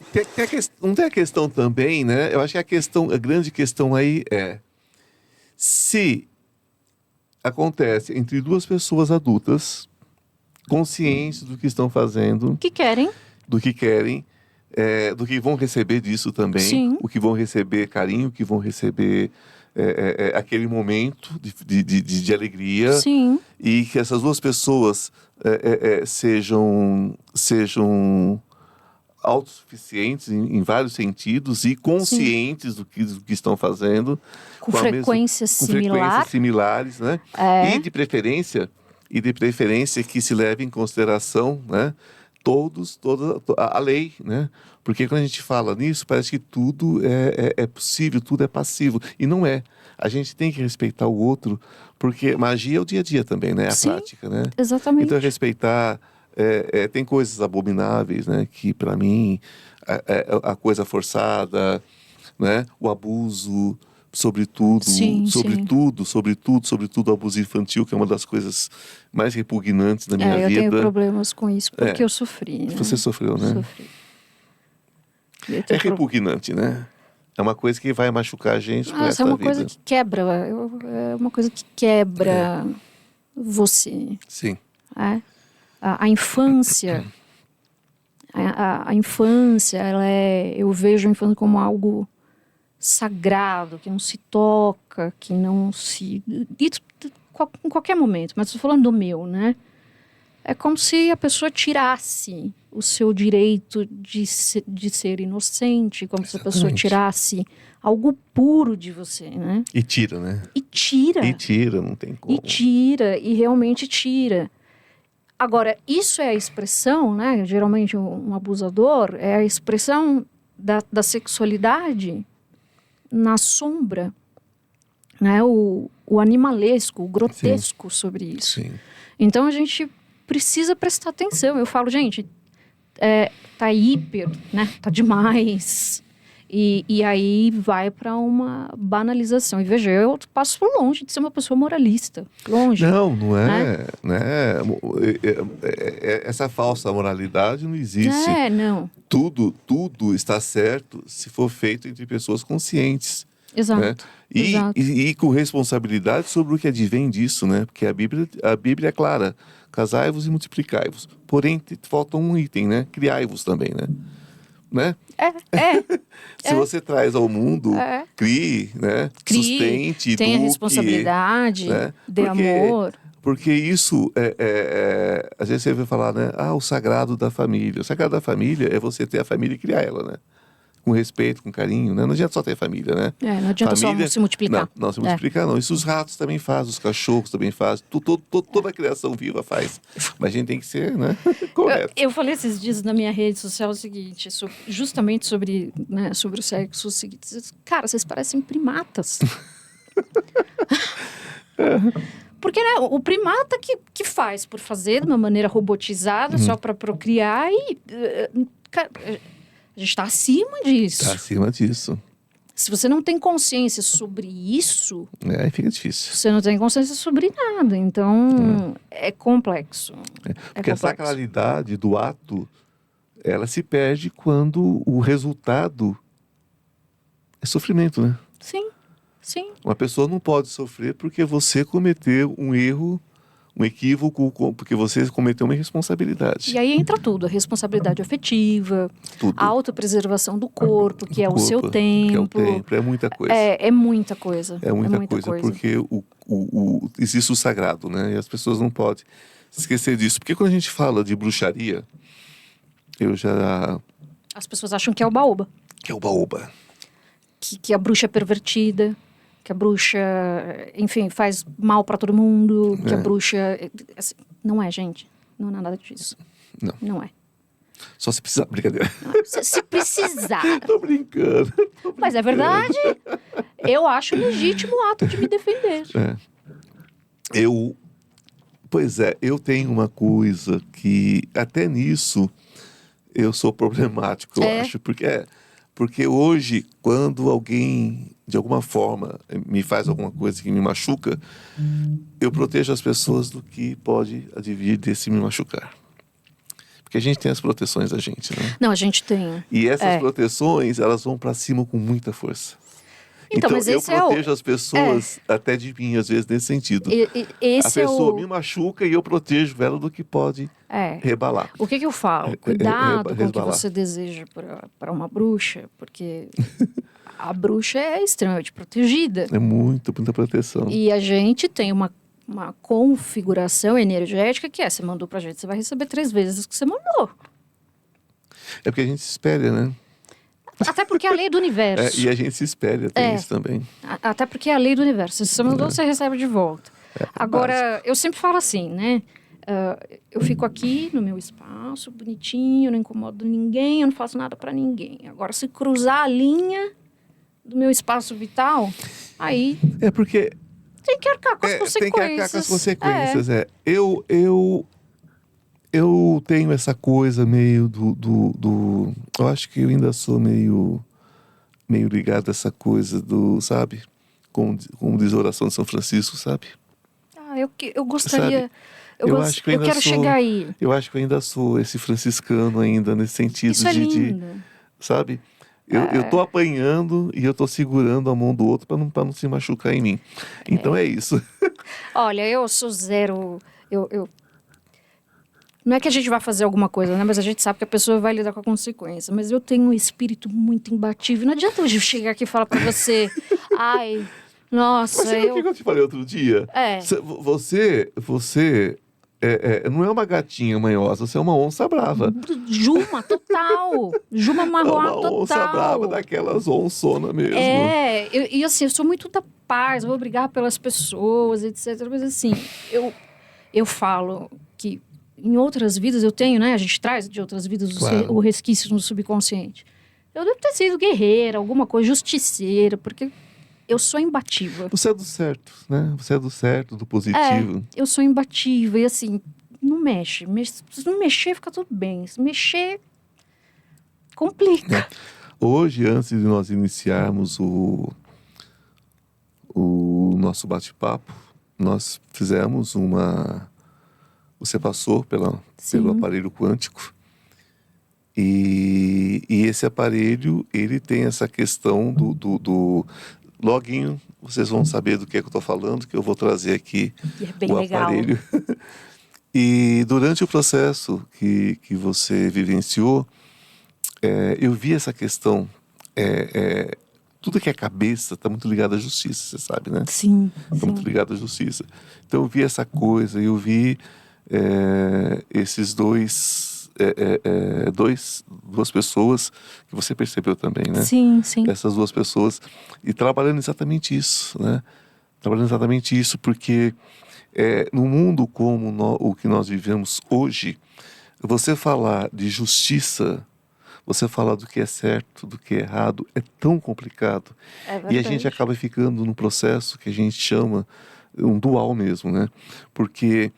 Não tem a questão também, né? Eu acho que a grande questão aí é... Se acontece entre duas pessoas adultas, conscientes do que estão fazendo, Que querem. do que querem, do que vão receber disso também, Sim. o que vão receber carinho, o que vão receber aquele momento de alegria. Sim. E que essas duas pessoas sejam autossuficientes em vários sentidos e conscientes do que estão fazendo. Com frequência similar. Similares, né? E de preferência que se leve em consideração, né? Toda a lei, né? Porque quando a gente fala nisso, parece que tudo é possível, tudo é passivo. E não é. A gente tem que respeitar o outro, porque magia é o dia a dia também, né? É a prática, né? Exatamente. Então, respeitar... tem coisas abomináveis, né? Que, para mim, a coisa forçada, né? O abuso... Sobretudo o abuso infantil, que é uma das coisas mais repugnantes da minha vida. Eu tenho problemas com isso, porque eu sofri, né? Você sofreu, né? Sofri. É repugnante, né? É uma coisa que vai machucar a gente pro resto da vida. É uma coisa que quebra, é uma coisa que quebra você. Sim. A infância, a infância, eu vejo a infância como algo sagrado, que não se toca, que não se... Isso, em qualquer momento, mas estou falando do meu, né? É como se a pessoa tirasse o seu direito de ser inocente, como se a pessoa tirasse algo puro de você, né? E tira, né? E tira, não tem como. E realmente tira. Agora, isso é a expressão, né? Geralmente um abusador é a expressão da sexualidade na sombra, né? O animalesco, o grotesco sobre isso. Sim. Então a gente precisa prestar atenção. Eu falo, gente, tá hiper, né? Tá demais. E aí vai para uma banalização. E veja, eu passo longe de ser uma pessoa moralista. Longe. Não é. Né? Essa falsa moralidade não existe. Não. Tudo está certo se for feito entre pessoas conscientes. Exato. Né? Exato. E com responsabilidade sobre o que advém disso, né? Porque a Bíblia é clara. Casai-vos e multiplicai-vos. Porém, falta um item, né? Criai-vos também, né? Se você traz ao mundo, crie, né? Sustente, tenha eduque, responsabilidade, né? dê amor. Porque isso, às vezes você vai falar, né? O sagrado da família. O sagrado da família é você ter a família e criar ela, né? Com respeito, com carinho, né? Não adianta só ter família, né? Não adianta só se multiplicar. Não se multiplicar, não. Isso os ratos também fazem, os cachorros também fazem. Toda a criação viva faz. Mas a gente tem que ser, né? Correto. Eu falei esses dias na minha rede social o seguinte, justamente sobre o sexo, o seguinte, cara, vocês parecem primatas. Porque, né, o primata que faz por fazer de uma maneira robotizada, só para procriar, e cara, a gente está acima disso. Está acima disso. Se você não tem consciência sobre isso, Aí fica difícil. você não tem consciência sobre nada. Então, é complexo. Porque essa sacralidade do ato, ela se perde quando o resultado é sofrimento, né? Sim, sim. Uma pessoa não pode sofrer porque você cometeu um erro, um equívoco, porque você cometeu uma irresponsabilidade. E aí entra tudo, a responsabilidade afetiva, Tudo. a autopreservação do corpo, que é o seu Que é o tempo. tempo, é muita coisa. É muita coisa. É muita coisa, porque existe o sagrado, né? E as pessoas não podem se esquecer disso. Porque quando a gente fala de bruxaria, As pessoas acham que é oba-oba. Que é o baoba. Que a bruxa é pervertida, que a bruxa, enfim, faz mal pra todo mundo, que a bruxa... assim, não é, gente. Não é nada disso. Não. Não é. Só se precisar. Brincadeira. Se precisar. Tô brincando. Mas é verdade. Eu acho legítimo o ato de me defender. Pois é, eu tenho uma coisa que até nisso eu sou problemático, eu acho. Porque hoje, quando alguém, de alguma forma, me faz alguma coisa que me machuca, eu protejo as pessoas do que pode advir desse me machucar. Porque a gente tem as proteções da gente, né? Não, a gente tem. E essas proteções, elas vão pra cima com muita força. Então, mas eu esse protejo as pessoas até de mim, às vezes, nesse sentido. A pessoa me machuca e eu protejo ela do que pode rebalar. O que eu falo? Cuidado com o que você deseja para uma bruxa, porque a bruxa é extremamente protegida. É muita proteção. E a gente tem uma configuração energética que você mandou pra gente, você vai receber 3 vezes o que você mandou. É porque a gente se espelha, né? Até porque é a lei do universo. E a gente se espelha, tem isso também. Até porque é a lei do universo. Se você mandou, você recebe de volta. Agora, básico. eu sempre falo assim, né? Eu fico aqui no meu espaço, bonitinho, eu não incomodo ninguém, eu não faço nada pra ninguém. Agora, se cruzar a linha do meu espaço vital, aí... É porque... Tem que arcar com as consequências. Tem que arcar com as consequências, Eu tenho essa coisa meio eu acho que eu ainda sou meio ligado a essa coisa sabe? Como diz a oração de São Francisco, sabe? Eu gostaria... Sabe? Eu quero chegar aí. Eu acho que eu ainda sou esse franciscano ainda, nesse sentido Isso é lindo. sabe? Eu tô apanhando e eu tô segurando a mão do outro para não se machucar em mim. Então é isso. Olha, eu sou zero... Não é que a gente vai fazer alguma coisa, né? Mas a gente sabe que a pessoa vai lidar com a consequência. Mas eu tenho um espírito muito imbatível. Não adianta eu chegar aqui e falar pra você... Ai, nossa, Mas sabe o que eu te falei outro dia? Você não é uma gatinha manhosa, você é uma onça brava. Juma, total. Juma marroá, total. Uma onça brava daquelas onçona mesmo. E assim, eu sou muito da paz, vou brigar pelas pessoas, etc. Mas assim, eu falo que em outras vidas eu tenho, né? A gente traz de outras vidas Claro. o resquício no subconsciente. Eu devo ter sido guerreira, alguma coisa, justiceira, porque eu sou imbatível. Você é do certo, né? Você é do certo, do positivo. Eu sou imbatível e assim, não mexe. Se não mexer, fica tudo bem. Se mexer, complica. Hoje, antes de nós iniciarmos o nosso bate-papo, nós fizemos Você passou pelo aparelho quântico e esse aparelho, ele tem essa questão do loguinho, vocês vão saber do que é que eu estou falando, que eu vou trazer aqui É bem o legal. aparelho. E durante o processo que você vivenciou, eu vi essa questão, tudo que é cabeça está muito ligado à justiça, você sabe, né? Sim. Está muito ligado à justiça. Então eu vi essa coisa, eu vi esses duas pessoas que você percebeu também, né? Sim. Essas duas pessoas e trabalhando exatamente isso, né? Trabalhando exatamente isso, porque no mundo como o que nós vivemos hoje, você falar de justiça, você falar do que é certo, do que é errado, é tão complicado. E a gente acaba ficando num processo que a gente chama um dual mesmo, né? Porque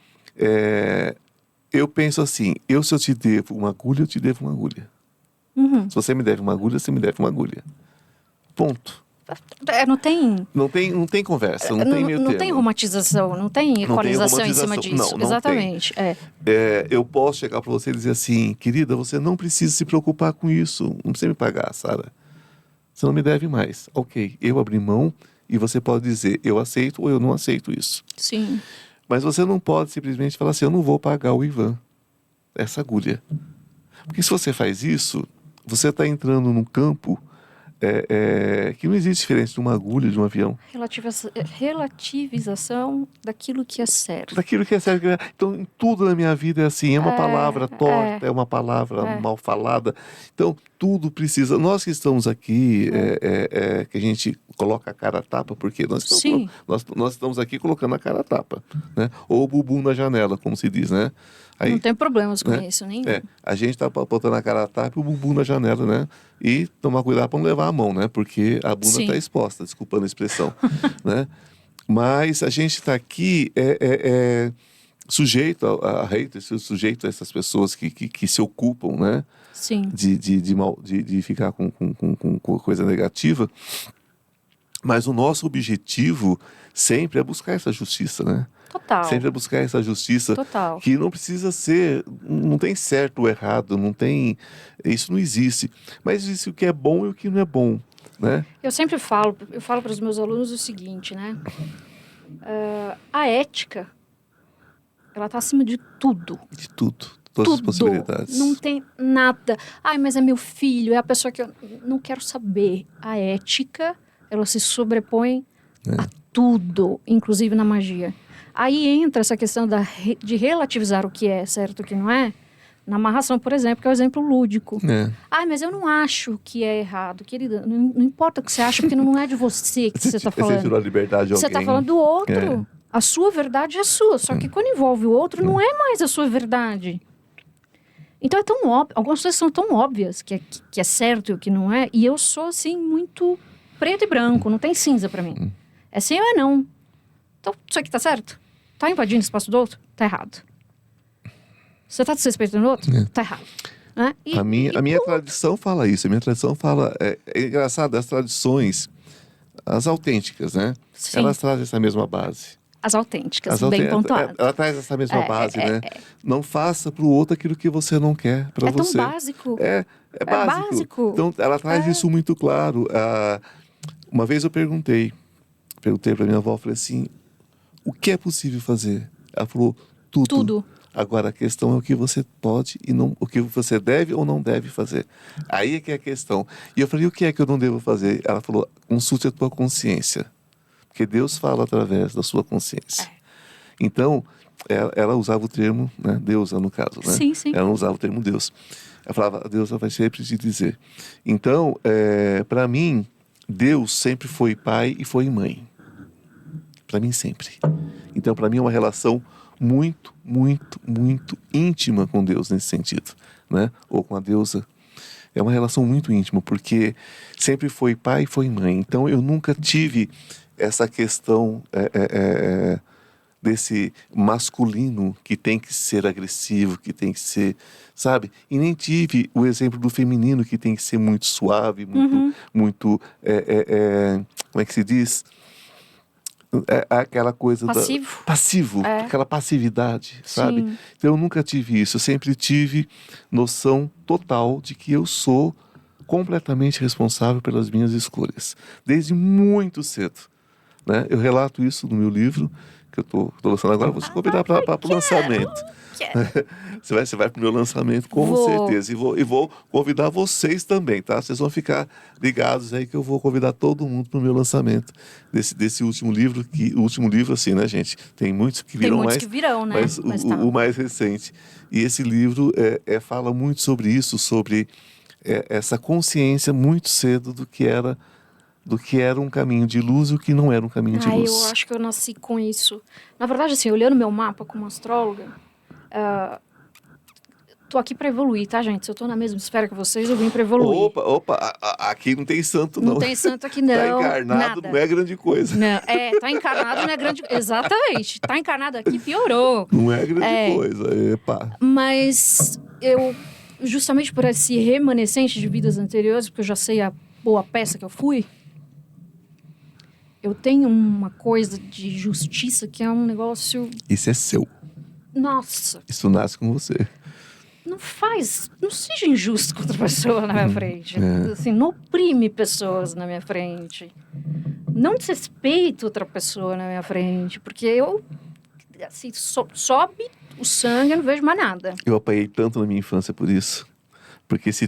eu penso assim, se eu te devo uma agulha, eu te devo uma agulha. Uhum. Se você me deve uma agulha, você me deve uma agulha. Ponto. Não tem... Não tem conversa, não tem meio Não termo. tem romantização, não tem equalização em cima disso. Não Exatamente. tem. Eu posso chegar para você e dizer assim, querida, você não precisa se preocupar com isso. Não precisa me pagar, Sara. Você não me deve mais. Ok, eu abri mão e você pode dizer, eu aceito ou eu não aceito isso. Sim. Mas você não pode simplesmente falar assim, eu não vou pagar o Ivan, essa agulha. Porque se você faz isso, você está entrando num campo que não existe diferença de uma agulha de um avião. Relativização daquilo que é certo. Daquilo que é certo. Então, em tudo na minha vida é assim, é uma palavra torta, é uma palavra mal falada. Então, tudo precisa... Nós que estamos aqui, que a gente coloca a cara a tapa, porque nós estamos aqui colocando a cara a tapa, né? Ou o bumbum na janela, como se diz, né? Aí, não tem problemas com né? isso, nenhum. A gente está botando a cara a tapa e o bumbum na janela, né? E tomar cuidado para não levar a mão, né? Porque a bunda está exposta, desculpando a expressão, né? Mas a gente está aqui sujeito a haters, sujeito a essas pessoas que se ocupam, né? Sim. De ficar com coisa negativa. Mas o nosso objetivo sempre é buscar essa justiça, né? Total. Sempre é buscar essa justiça. Total. Que não precisa ser, não tem certo ou errado, não tem, isso não existe. Mas existe o que é bom e o que não é bom, né? Eu sempre falo para os meus alunos o seguinte, né? A ética, ela está acima de tudo. De tudo. Todas as possibilidades. Não tem nada. Ai, mas é meu filho, é a pessoa que eu não quero saber. A ética, ela se sobrepõe a tudo, inclusive na magia. Aí entra essa questão de relativizar o que é certo e o que não é, na amarração, por exemplo, que é o exemplo lúdico. Ah, mas eu não acho que é errado. Querida, não importa o que você acha, porque não é de você que você está falando. Você tirou a liberdade de alguém. Você está falando do outro. A sua verdade é sua, só que quando envolve o outro, não é mais a sua verdade. Então é tão óbvio, algumas coisas são tão óbvias que é certo e o que não é, e eu sou, assim, muito preto e branco, não tem cinza pra mim. É sim ou é não. Então, isso aqui tá certo? Tá invadindo o espaço do outro? Tá errado. Você tá desrespeitando o outro? Tá errado. Né? A minha tradição fala isso. A minha tradição fala... É engraçado, as tradições, as autênticas, né? Sim. Elas trazem essa mesma base. As autênticas, bem pontuado. Ela traz essa mesma base, né? Não faça pro outro aquilo que você não quer para você. É tão básico. É básico. Então, ela traz isso muito claro. Uma vez eu perguntei para minha avó, falei assim, o que é possível fazer? Ela falou, tudo. Agora, a questão é o que você pode e não, o que você deve ou não deve fazer. Aí é que é a questão. E eu falei, o que é que eu não devo fazer? Ela falou, consulte a tua consciência. Porque Deus fala através da sua consciência. Então, ela usava o termo, né? Deusa, no caso, né? Sim, sim. Ela não usava o termo Deus. Ela falava, Deus vai sempre te dizer. Então, para mim, Deus sempre foi pai e foi mãe. Para mim, sempre. Então, para mim, é uma relação muito, muito, muito íntima com Deus nesse sentido, né? Ou com a deusa. É uma relação muito íntima, porque sempre foi pai e foi mãe. Então, eu nunca tive essa questão desse masculino que tem que ser agressivo, que tem que ser, sabe? E nem tive o exemplo do feminino que tem que ser muito suave, muito como é que se diz? Aquela coisa passivo, aquela passividade, sabe? Sim. Então eu nunca tive isso, eu sempre tive noção total de que eu sou completamente responsável pelas minhas escolhas, desde muito cedo, né? Eu relato isso no meu livro, que eu estou lançando agora, vou te convidar para o lançamento. Você vai para o meu lançamento, com certeza. E vou convidar vocês também, tá? Vocês vão ficar ligados aí que eu vou convidar todo mundo para o meu lançamento desse último livro. O último livro, assim, né, gente? Tem muitos que virão mais. Tem muitos que virão, né? Mas o mais recente. E esse livro fala muito sobre isso, sobre essa consciência muito cedo do que era um caminho de luz e o que não era um caminho de luz. Eu acho que eu nasci com isso. Na verdade, assim, olhando meu mapa como astróloga, tô aqui para evoluir, tá, gente? Se eu tô na mesma esfera que vocês, eu vim para evoluir. Opa, aqui não tem santo, não. Não tem santo aqui, não. Tá encarnado, nada. Não é grande coisa. Não, tá encarnado, não é grande coisa. Exatamente. Tá encarnado aqui, piorou. Não é grande coisa, Mas eu, justamente por esse remanescente de vidas anteriores, porque eu já sei a boa peça que eu fui, eu tenho uma coisa de justiça que é um negócio... Isso é seu. Nossa, Isso nasce com você. não seja injusto com outra pessoa na minha frente. Assim, não oprime pessoas na minha frente. Não desrespeite outra pessoa na minha frente, porque eu, assim, sobe o sangue, eu não vejo mais nada. Eu apanhei tanto na minha infância por isso. Porque se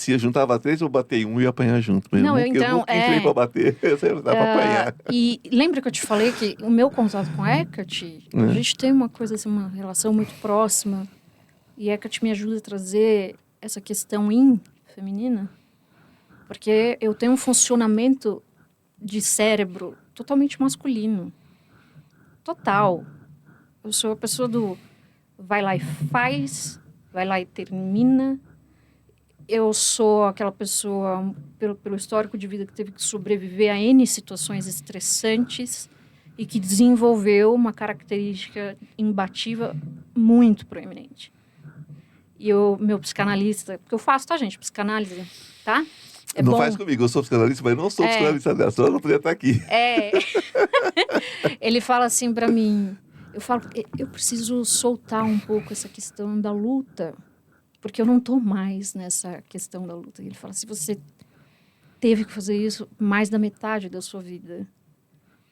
eu juntava 3, eu bater um e ia apanhar junto. Mas Não, eu nunca entrei pra bater, eu sempre dava pra apanhar. E lembra que eu te falei que o meu contato com Hecate, a gente tem uma coisa assim, uma relação muito próxima. E Hecate me ajuda a trazer essa questão yin feminina. Porque eu tenho um funcionamento de cérebro totalmente masculino. Total. Eu sou a pessoa do vai lá e faz, vai lá e termina. Eu sou aquela pessoa, pelo histórico de vida, que teve que sobreviver a N situações estressantes e que desenvolveu uma característica imbatível muito proeminente. E o meu psicanalista, porque eu faço, tá, gente? Psicanálise, tá? Não faz comigo, eu sou psicanalista, mas não sou psicanalista dessa, senão eu não podia estar aqui. Ele fala assim pra mim, eu preciso soltar um pouco essa questão da luta, porque eu não tô mais nessa questão da luta. Ele fala, se você teve que fazer isso mais da metade da sua vida,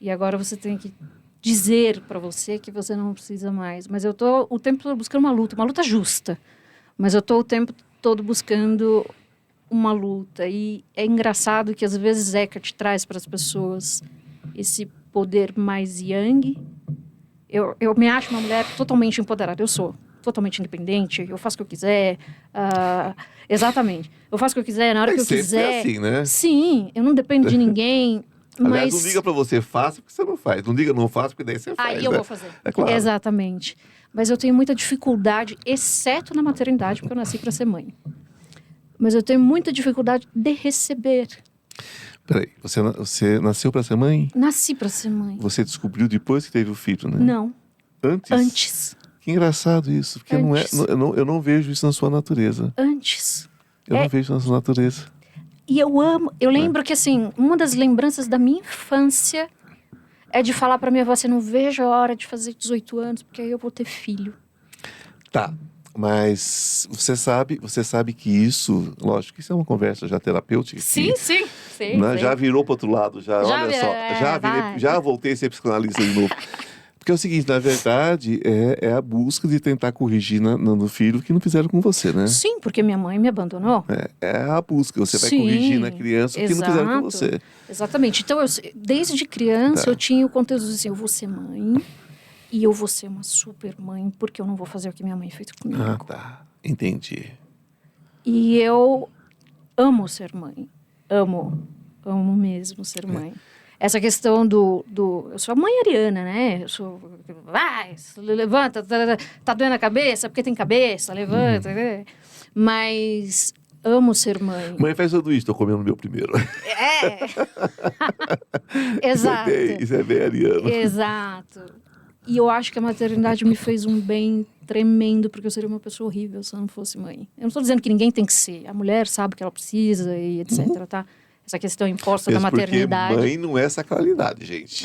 e agora você tem que dizer pra você que você não precisa mais. Mas eu tô o tempo todo buscando uma luta justa. Mas eu tô o tempo todo buscando uma luta. E é engraçado que às vezes Hecate traz para as pessoas esse poder mais yang. Eu me acho uma mulher totalmente empoderada. Eu sou totalmente independente. Eu faço o que eu quiser. Exatamente. Eu faço o que eu quiser na hora que eu quiser. É assim, né? Sim, eu não dependo de ninguém. Aliás, mas... não liga pra você, faça porque você não faz. Não liga, não faça porque daí você faz. Aí eu vou fazer. É claro. Exatamente. Mas eu tenho muita dificuldade, exceto na maternidade, porque eu nasci para ser mãe. Mas eu tenho muita dificuldade de receber. Peraí, você nasceu para ser mãe? Nasci para ser mãe. Você descobriu depois que teve o filho, né? Não. Antes? Antes. Que engraçado isso, porque eu não vejo isso na sua natureza. Antes. Eu não vejo na sua natureza. E eu lembro que, assim, uma das lembranças da minha infância é de falar para minha avó, você não vejo a hora de fazer 18 anos, porque aí eu vou ter filho. Tá, mas você sabe que isso, lógico, isso é uma conversa já terapêutica. Sim. Né? Já virou para outro lado, olha só, já voltei a ser psicanalista de novo. Porque é o seguinte, na verdade, é a busca de tentar corrigir no filho o que não fizeram com você, né? Sim, porque minha mãe me abandonou. É a busca, você vai corrigir na criança o que não fizeram com você. Exatamente. Então, desde criança, eu tinha o conteúdo assim, eu vou ser mãe e eu vou ser uma super mãe, porque eu não vou fazer o que minha mãe fez comigo. Ah, tá. Entendi. E eu amo ser mãe. Amo mesmo ser mãe. Essa questão eu sou a mãe ariana, né? Eu sou... Vai, levanta, tá doendo a cabeça? Porque tem cabeça, levanta. Né? Mas amo ser mãe. Mãe faz tudo isso, tô comendo o meu primeiro. Exato. Isso é bem ariano. Exato. E eu acho que a maternidade me fez um bem tremendo, porque eu seria uma pessoa horrível se eu não fosse mãe. Eu não estou dizendo que ninguém tem que ser. A mulher sabe o que ela precisa e etc, tá? Essa questão imposta da maternidade. Porque mãe não é sacralidade, gente.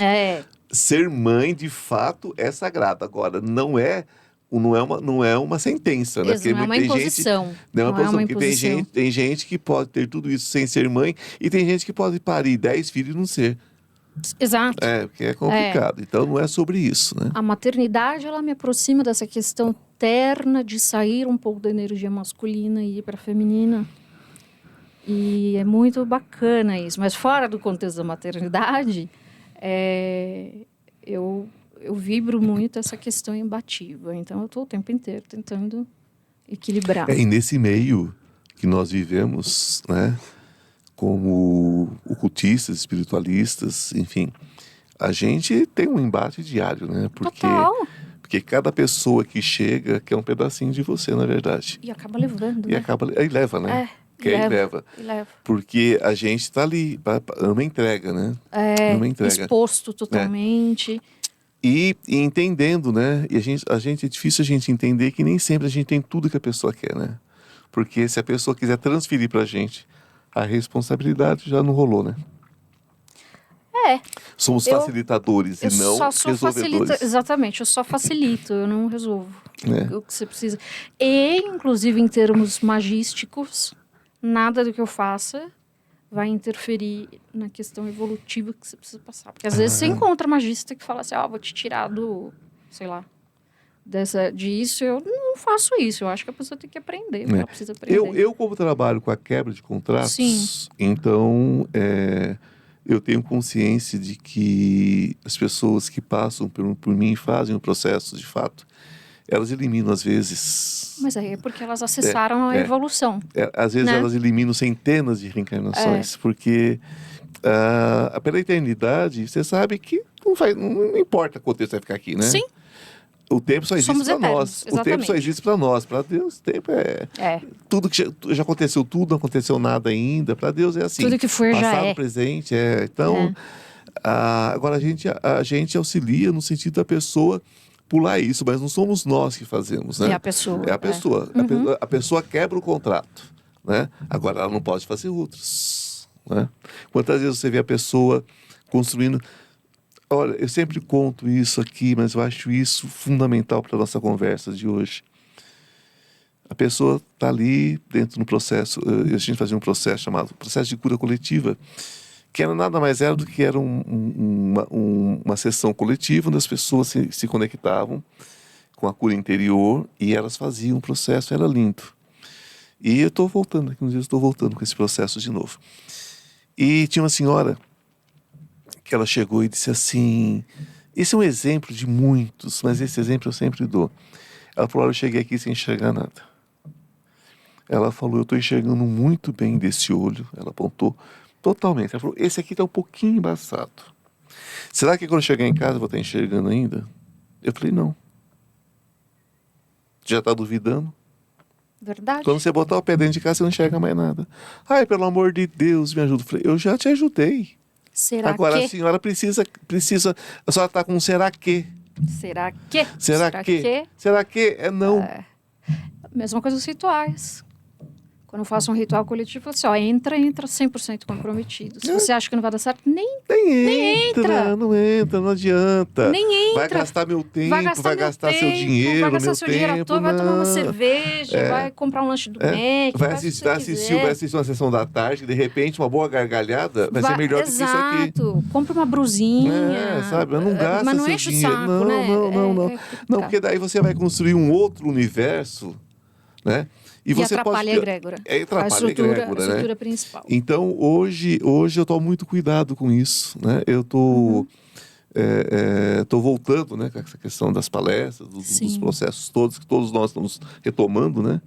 Ser mãe, de fato, é sagrado. Agora, não é uma sentença, né? Não é uma imposição. Porque tem gente que pode ter tudo isso sem ser mãe e tem gente que pode parir 10 filhos e não ser. Exato. Porque é complicado. Então, não é sobre isso, né? A maternidade, ela me aproxima dessa questão terna de sair um pouco da energia masculina e ir para a feminina. E é muito bacana isso. Mas fora do contexto da maternidade, eu vibro muito essa questão imbatível. Então, eu estou o tempo inteiro tentando equilibrar. E nesse meio que nós vivemos, né? Como ocultistas, espiritualistas, enfim, a gente tem um embate diário, né? Porque cada pessoa que chega quer um pedacinho de você, na verdade. E acaba levando, né? E leva, né? Leva. Porque a gente está ali, é uma entrega, né? Uma entrega. Exposto totalmente. E entendendo, né? E é difícil a gente entender que nem sempre a gente tem tudo que a pessoa quer, né? Porque se a pessoa quiser transferir pra gente, a responsabilidade já não rolou, né? Somos Eu- facilitadores Eu e não só sou resolvedores. exatamente, eu só facilito, eu não resolvo É. o que você precisa. E, inclusive, em termos magísticos, nada do que eu faça vai interferir na questão evolutiva que você precisa passar. Porque às vezes você encontra magista que fala assim, vou te tirar do, sei lá, disso. Eu não faço isso, eu acho que a pessoa tem que aprender, ela precisa aprender. Eu, como trabalho com a quebra de contratos, Sim. então eu tenho consciência de que as pessoas que passam por mim e fazem o processo de fato, elas eliminam às vezes. Mas aí é porque elas acessaram a é. evolução. Às vezes né? elas eliminam centenas de reencarnações, porque pela eternidade, você sabe que não importa quanto tempo você vai ficar aqui, né? Sim. O tempo só existe Somos para eternos, nós. O tempo exatamente. só existe para nós. Para Deus, o tempo é tudo que já aconteceu, tudo não aconteceu nada ainda. Para Deus é assim. Tudo que for já passado, é. presente, Então, agora a gente auxilia no sentido da pessoa pular isso, mas não somos nós que fazemos, né? É a pessoa. É a pessoa. Uhum. A pessoa quebra o contrato, né? Agora ela não pode fazer outros, né? Quantas vezes você vê a pessoa construindo... Olha, eu sempre conto isso aqui, mas eu acho isso fundamental para a nossa conversa de hoje. A pessoa está ali dentro do processo, a gente fazia um processo chamado processo de cura coletiva, que era nada mais era do que era uma sessão coletiva onde as pessoas se conectavam com a cura interior e elas faziam o processo, era lindo. E eu estou voltando, daqui uns dias eu estou voltando com esse processo de novo. E tinha uma senhora que ela chegou e disse assim, esse é um exemplo de muitos, mas esse exemplo eu sempre dou. Ela falou, olha, eu cheguei aqui sem enxergar nada. Ela falou, eu estou enxergando muito bem desse olho. Ela apontou totalmente. Ela falou, esse aqui está um pouquinho embaçado. Será que quando eu chegar em casa eu vou estar enxergando ainda? Eu falei, não. Já está duvidando? Verdade. Quando você botar o pé dentro de casa, você não enxerga mais nada. Ai, pelo amor de Deus, me ajuda. Eu falei, eu já te ajudei. Será Agora que? a senhora precisa. A senhora está com um será que? Será que? Será que? Será que? É não. Mesma coisa os rituais. Quando eu faço um ritual coletivo, eu falo assim, entra 100% comprometido. Se você acha que não vai dar certo, nem entra. Não entra, não adianta. Nem entra. Vai gastar meu tempo, vai gastar seu dinheiro, vai gastar meu seu dinheiro à tempo. toa, vai tomar uma não. cerveja, vai comprar um lanche do Mac, Vai faz o que assistir, você vai quiser. assistir uma sessão da tarde, de repente, uma boa gargalhada vai ser melhor do que isso aqui. Exato. Compra uma brusinha. Sabe? Mas não gasta mas não seu enche dinheiro. o saco, né? Não, porque daí você vai construir um outro universo, né? E você atrapalha a pode... egrégora. Atrapalha a egrégora, né? A estrutura principal. Então, hoje eu tomo muito cuidado com isso, né? Eu tô voltando, né, com essa questão das palestras, dos processos todos, que todos nós estamos retomando, né?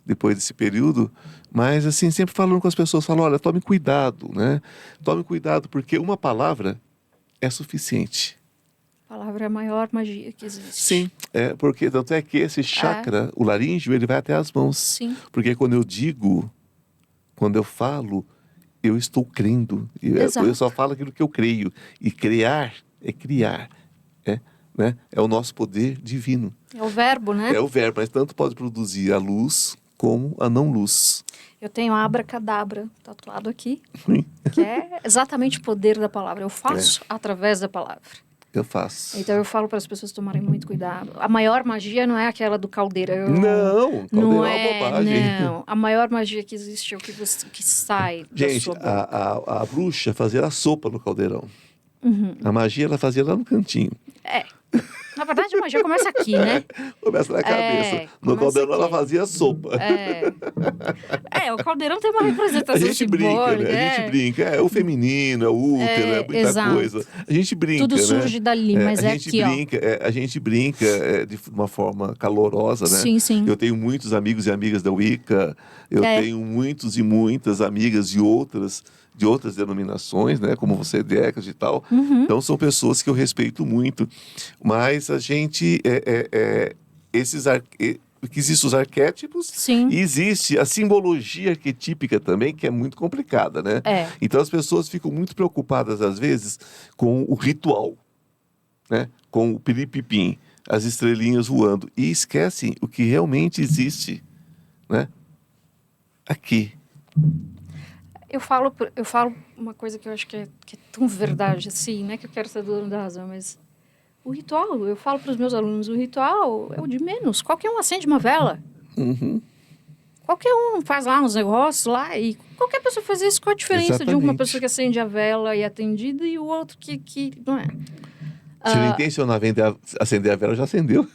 Depois desse período. Mas, assim, sempre falando com as pessoas, falo, olha, tome cuidado, né? Tome cuidado, porque uma palavra é suficiente. A palavra é a maior magia que existe. Sim, porque tanto é que esse chakra, o laríngeo, ele vai até as mãos. Sim. Porque quando eu falo, eu estou crendo. Eu só falo aquilo que eu creio. E criar é criar. Né? É o nosso poder divino. É o verbo, né? É o verbo, mas tanto pode produzir a luz como a não luz. Eu tenho abracadabra tatuado aqui, que é exatamente o poder da palavra. Eu faço através da palavra. Eu faço. Então eu falo para as pessoas tomarem muito cuidado. A maior magia não é aquela do caldeirão. Não, caldeirão é uma bobagem. Não, a maior magia que existe é o que sai da sua boca. A bruxa fazia a sopa no caldeirão. Uhum. A magia ela fazia lá no cantinho. Na verdade, a magia começa aqui, né? Começa na cabeça. No caldeirão ela fazia sopa. O caldeirão tem uma representação A gente brinca, simbólica. né? A gente brinca. É o feminino, é o útero, é muita exato. coisa. A gente brinca, Tudo surge dali, mas aqui, A gente brinca de uma forma calorosa, né? Sim, sim. Eu tenho muitos amigos e amigas da Wicca. Eu tenho muitos e muitas amigas de outras denominações, né? Como você, Decas e tal. Uhum. Então, são pessoas que eu respeito muito. Mas a gente... que existem os arquétipos. Sim. E existe a simbologia arquetípica também, que é muito complicada, né? Então, as pessoas ficam muito preocupadas, às vezes, com o ritual, né? Com o piripipim, as estrelinhas voando. E esquecem o que realmente existe, né? Aqui. Eu falo uma coisa que eu acho que é tão verdade assim, não é que eu quero ser dono da razão, mas o ritual, eu falo para os meus alunos, o ritual é o de menos. Qualquer um acende uma vela. Uhum. Qualquer um faz lá uns negócios lá e qualquer pessoa faz isso. Qual a diferença de uma Exatamente. pessoa que acende a vela e é atendida e o outro que não é? Se ele intencionar acender a vela, já acendeu.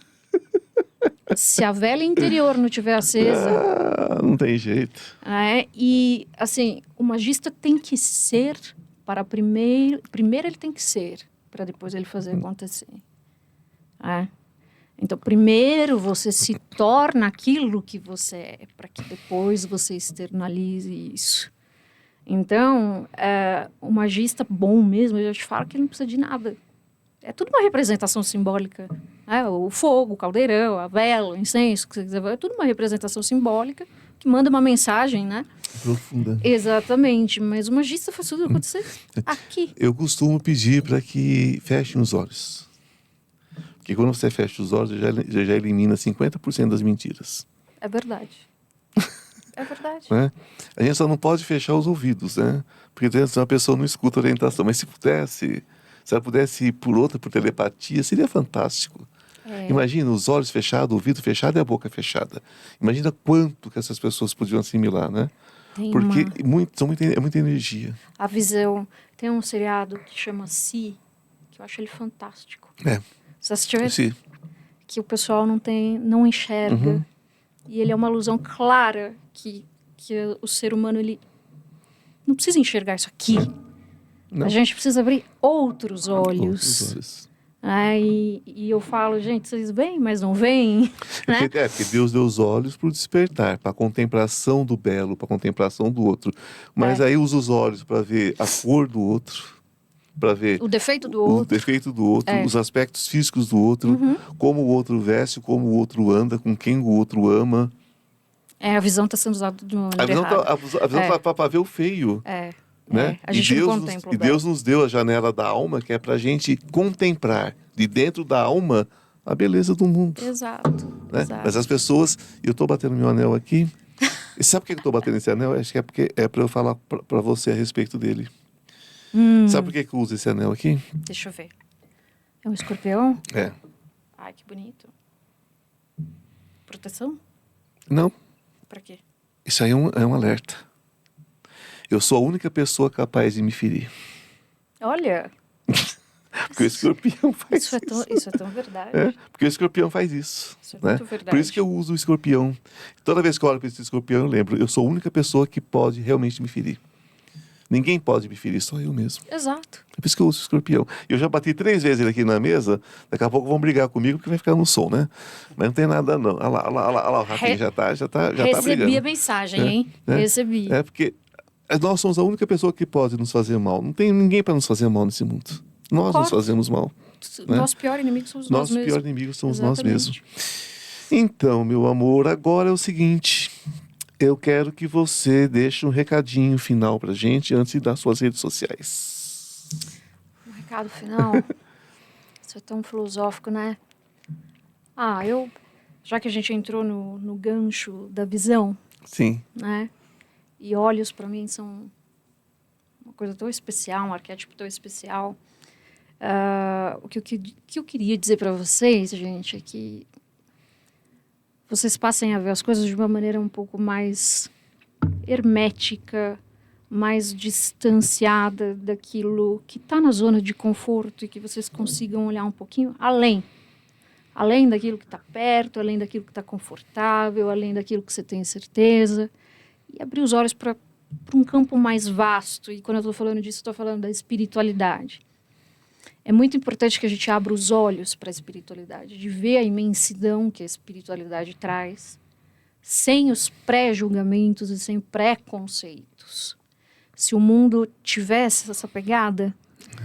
Se a vela interior não estiver acesa, Não tem jeito. e assim, o magista tem que ser para primeiro ele tem que ser para depois ele fazer acontecer. Então, primeiro você se torna aquilo que você é, para que depois você externalize isso. Então, o magista bom mesmo, eu já te falo que ele não precisa de nada. É tudo uma representação simbólica. O fogo, o caldeirão, a vela, o incenso, é tudo uma representação simbólica que manda uma mensagem, né? Profunda. Exatamente, mas o magista faz tudo acontecer aqui. Eu costumo pedir para que fechem os olhos. Porque quando você fecha os olhos, já elimina 50% das mentiras. É verdade. É verdade. Né? A gente só não pode fechar os ouvidos, né? Porque uma pessoa não escuta orientação. Mas se ela pudesse ir por telepatia, seria fantástico. Imagina os olhos fechados, o ouvido fechado e a boca fechada. Imagina quanto que essas pessoas podiam assimilar, né? Porque é muita energia. A visão. Tem um seriado que chama Si, que eu acho ele fantástico. Você assistiu ele? Sim. Que o pessoal não enxerga. Uhum. E ele é uma alusão clara que o ser humano ele não precisa enxergar isso aqui. Não. A gente precisa abrir outros olhos. Outros olhos. E eu falo, gente, vocês veem, mas não veem. Né? Porque Deus deu os olhos para o despertar, para a contemplação do belo, para a contemplação do outro. Mas aí usa os olhos para ver a cor do outro, para ver o defeito do outro, os aspectos físicos do outro, como o outro veste, como o outro anda, com quem o outro ama. A visão está sendo usada de uma maneira a visão tá para ver o feio. Né? A gente não contempla. E Deus nos deu a janela da alma, que é para a gente contemplar de dentro da alma a beleza do mundo. Exato. Né? Exato. Mas as pessoas, eu estou batendo meu anel aqui, e sabe por que eu estou batendo esse anel? Acho que é porque é para eu falar para você a respeito dele. Sabe por que eu uso esse anel aqui? Deixa eu ver. É um escorpião? É. Ai, que bonito. Proteção? Não. Pra quê? Isso aí é um alerta. Eu sou a única pessoa capaz de me ferir. Olha. Porque o escorpião faz isso. Isso é tão verdade. Porque o escorpião faz isso. Isso é né? muito verdade. Por isso que eu uso o escorpião. Toda vez que eu olho para esse escorpião, eu lembro. Eu sou a única pessoa que pode realmente me ferir. Ninguém pode me ferir, só eu mesmo. Exato. É por isso que eu uso o escorpião. Eu já bati 3 vezes ele aqui na mesa, daqui a pouco vão brigar comigo porque vai ficar no som, né? Mas não tem nada não. Olha lá, o Rafinha já tá brigando. Recebi a mensagem, hein? Recebi. Porque nós somos a única pessoa que pode nos fazer mal. Não tem ninguém para nos fazer mal nesse mundo. Nós nos fazemos mal. Nosso pior inimigo somos nós mesmos. Nosso pior inimigo somos Exatamente. nós mesmos. Então, meu amor, agora é o seguinte... Eu quero que você deixe um recadinho final pra gente antes de dar suas redes sociais. Um recado final? Isso é tão filosófico, né? Já que a gente entrou no gancho da visão, Sim. né? E olhos pra mim são uma coisa tão especial, um arquétipo tão especial. O que eu queria dizer pra vocês, gente, é que vocês passem a ver as coisas de uma maneira um pouco mais hermética, mais distanciada daquilo que está na zona de conforto e que vocês consigam olhar um pouquinho além daquilo que está perto, além daquilo que está confortável, além daquilo que você tem certeza, e abrir os olhos para um campo mais vasto. E quando eu estou falando disso, estou falando da espiritualidade. É muito importante que a gente abra os olhos para a espiritualidade, de ver a imensidão que a espiritualidade traz, sem os pré-julgamentos e sem preconceitos. Se o mundo tivesse essa pegada...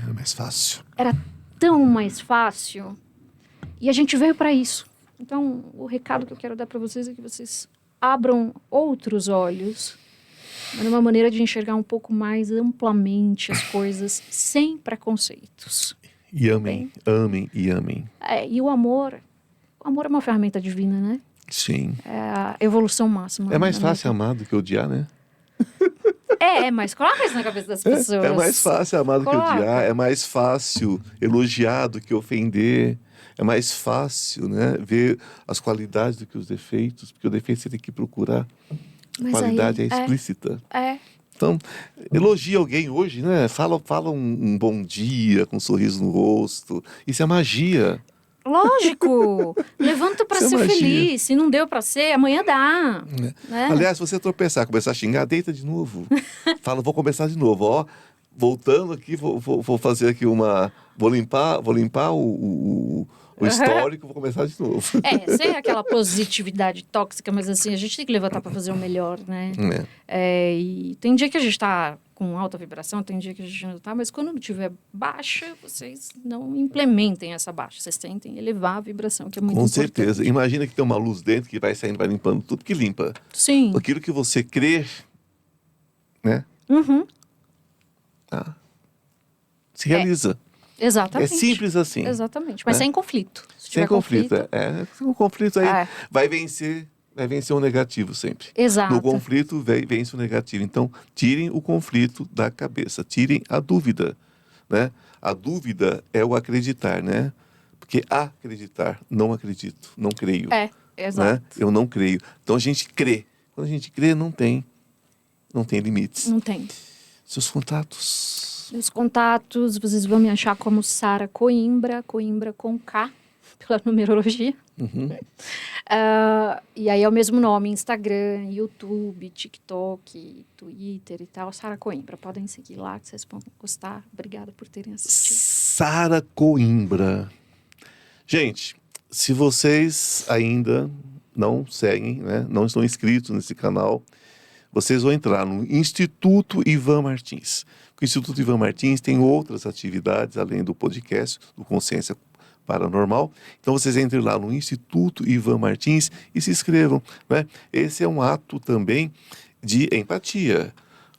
É mais fácil. Era tão mais fácil. E a gente veio para isso. Então, o recado que eu quero dar para vocês é que vocês abram outros olhos, mas numa maneira de enxergar um pouco mais amplamente as coisas, sem preconceitos. E amem, amem e amem. E o amor é uma ferramenta divina, né? Sim. É a evolução máxima. É mais fácil amar do que odiar, né? Mas coloca isso na cabeça das pessoas. É mais fácil amar do que Coloca. odiar, é mais fácil elogiar do que ofender, é mais fácil, né, ver as qualidades do que os defeitos, porque o defeito você tem que procurar, a Mas qualidade aí, é explícita. É. Então, elogia alguém hoje, né? Fala um bom dia com um sorriso no rosto. Isso é magia. Lógico! Levanta pra Isso é ser magia. feliz. Se não deu pra ser, amanhã dá. Né? Aliás, se você tropeçar, começar a xingar, deita de novo. Fala, vou começar de novo. Ó, voltando aqui, vou fazer aqui uma... Vou limpar o histórico, vou começar de novo. Sem aquela positividade tóxica, mas assim, a gente tem que levantar pra fazer o melhor, né? E tem dia que a gente tá com alta vibração, tem dia que a gente não tá, mas quando tiver baixa, vocês não implementem essa baixa. Vocês tentem elevar a vibração, que é muito Com importante. certeza. Imagina que tem uma luz dentro que vai saindo, vai limpando tudo que limpa. Sim. Aquilo que você crê, né? Uhum. Se realiza. Exatamente. É simples assim. Exatamente. Mas sem conflito. Se Sem tiver conflito. O conflito aí vai vencer o negativo sempre. Exato. No conflito vence o negativo. Então, tirem o conflito da cabeça. Tirem a dúvida, né? A dúvida é o acreditar, né? Porque acreditar, não acredito, não creio. Exato. Né? Eu não creio. Então, a gente crê. Quando a gente crê, não tem limites. Não tem. Seus contatos. Meus contatos, vocês vão me achar como Sara Coimbra com K, pela numerologia. Uhum. E aí é o mesmo nome, Instagram, YouTube, TikTok, Twitter e tal, Sara Coimbra. Podem seguir lá, que vocês vão gostar. Obrigada por terem assistido. Sara Coimbra. Gente, se vocês ainda não seguem, né, não estão inscritos nesse canal, vocês vão entrar no Instituto Ivan Martins. O Instituto Ivan Martins tem outras atividades, além do podcast, do Consciência Paranormal. Então, vocês entrem lá no Instituto Ivan Martins e se inscrevam, né? Esse é um ato também de empatia.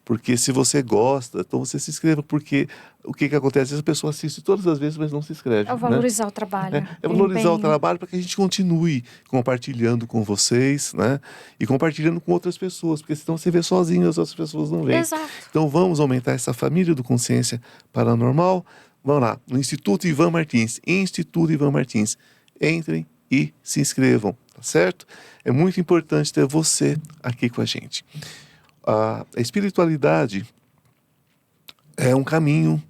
Porque se você gosta, então você se inscreva. Porque o que acontece? Essa pessoa assiste todas as vezes, mas não se inscreve. É valorizar o trabalho. É valorizar o trabalho para que a gente continue compartilhando com vocês, né? E compartilhando com outras pessoas. Porque senão você vê sozinho, as outras pessoas não veem. Exato. Então vamos aumentar essa família do Consciência Paranormal. Vamos lá, no Instituto Ivan Martins. Instituto Ivan Martins. Entrem e se inscrevam, tá certo? É muito importante ter você aqui com a gente. A espiritualidade é um caminho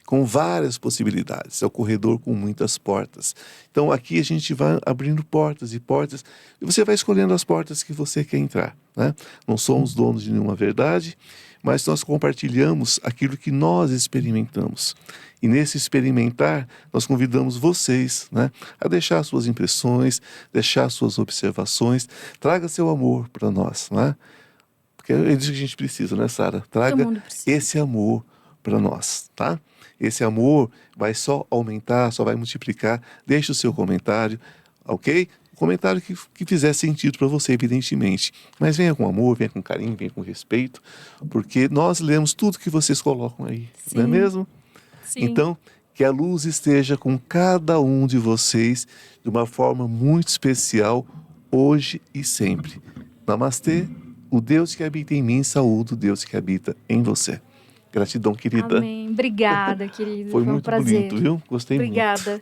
com várias possibilidades, é o corredor com muitas portas. Então aqui a gente vai abrindo portas e portas, e você vai escolhendo as portas que você quer entrar, né? Não somos donos de nenhuma verdade, mas nós compartilhamos aquilo que nós experimentamos. E nesse experimentar, nós convidamos vocês, né, a deixar suas impressões, deixar suas observações, traga seu amor para nós, né? Porque é disso que a gente precisa, né, Sara? Traga esse amor para nós, tá? Esse amor vai só aumentar, só vai multiplicar. Deixe o seu comentário, ok? O comentário que fizer sentido para você, evidentemente. Mas venha com amor, venha com carinho, venha com respeito, porque nós lemos tudo que vocês colocam aí, Sim. não é mesmo? Sim. Então, que a luz esteja com cada um de vocês de uma forma muito especial, hoje e sempre. Namastê. O Deus que habita em mim, saúde o Deus que habita em você. Gratidão, querida. Amém. Obrigada, querido. Foi um muito prazer. bonito, viu? Gostei muito. Obrigada.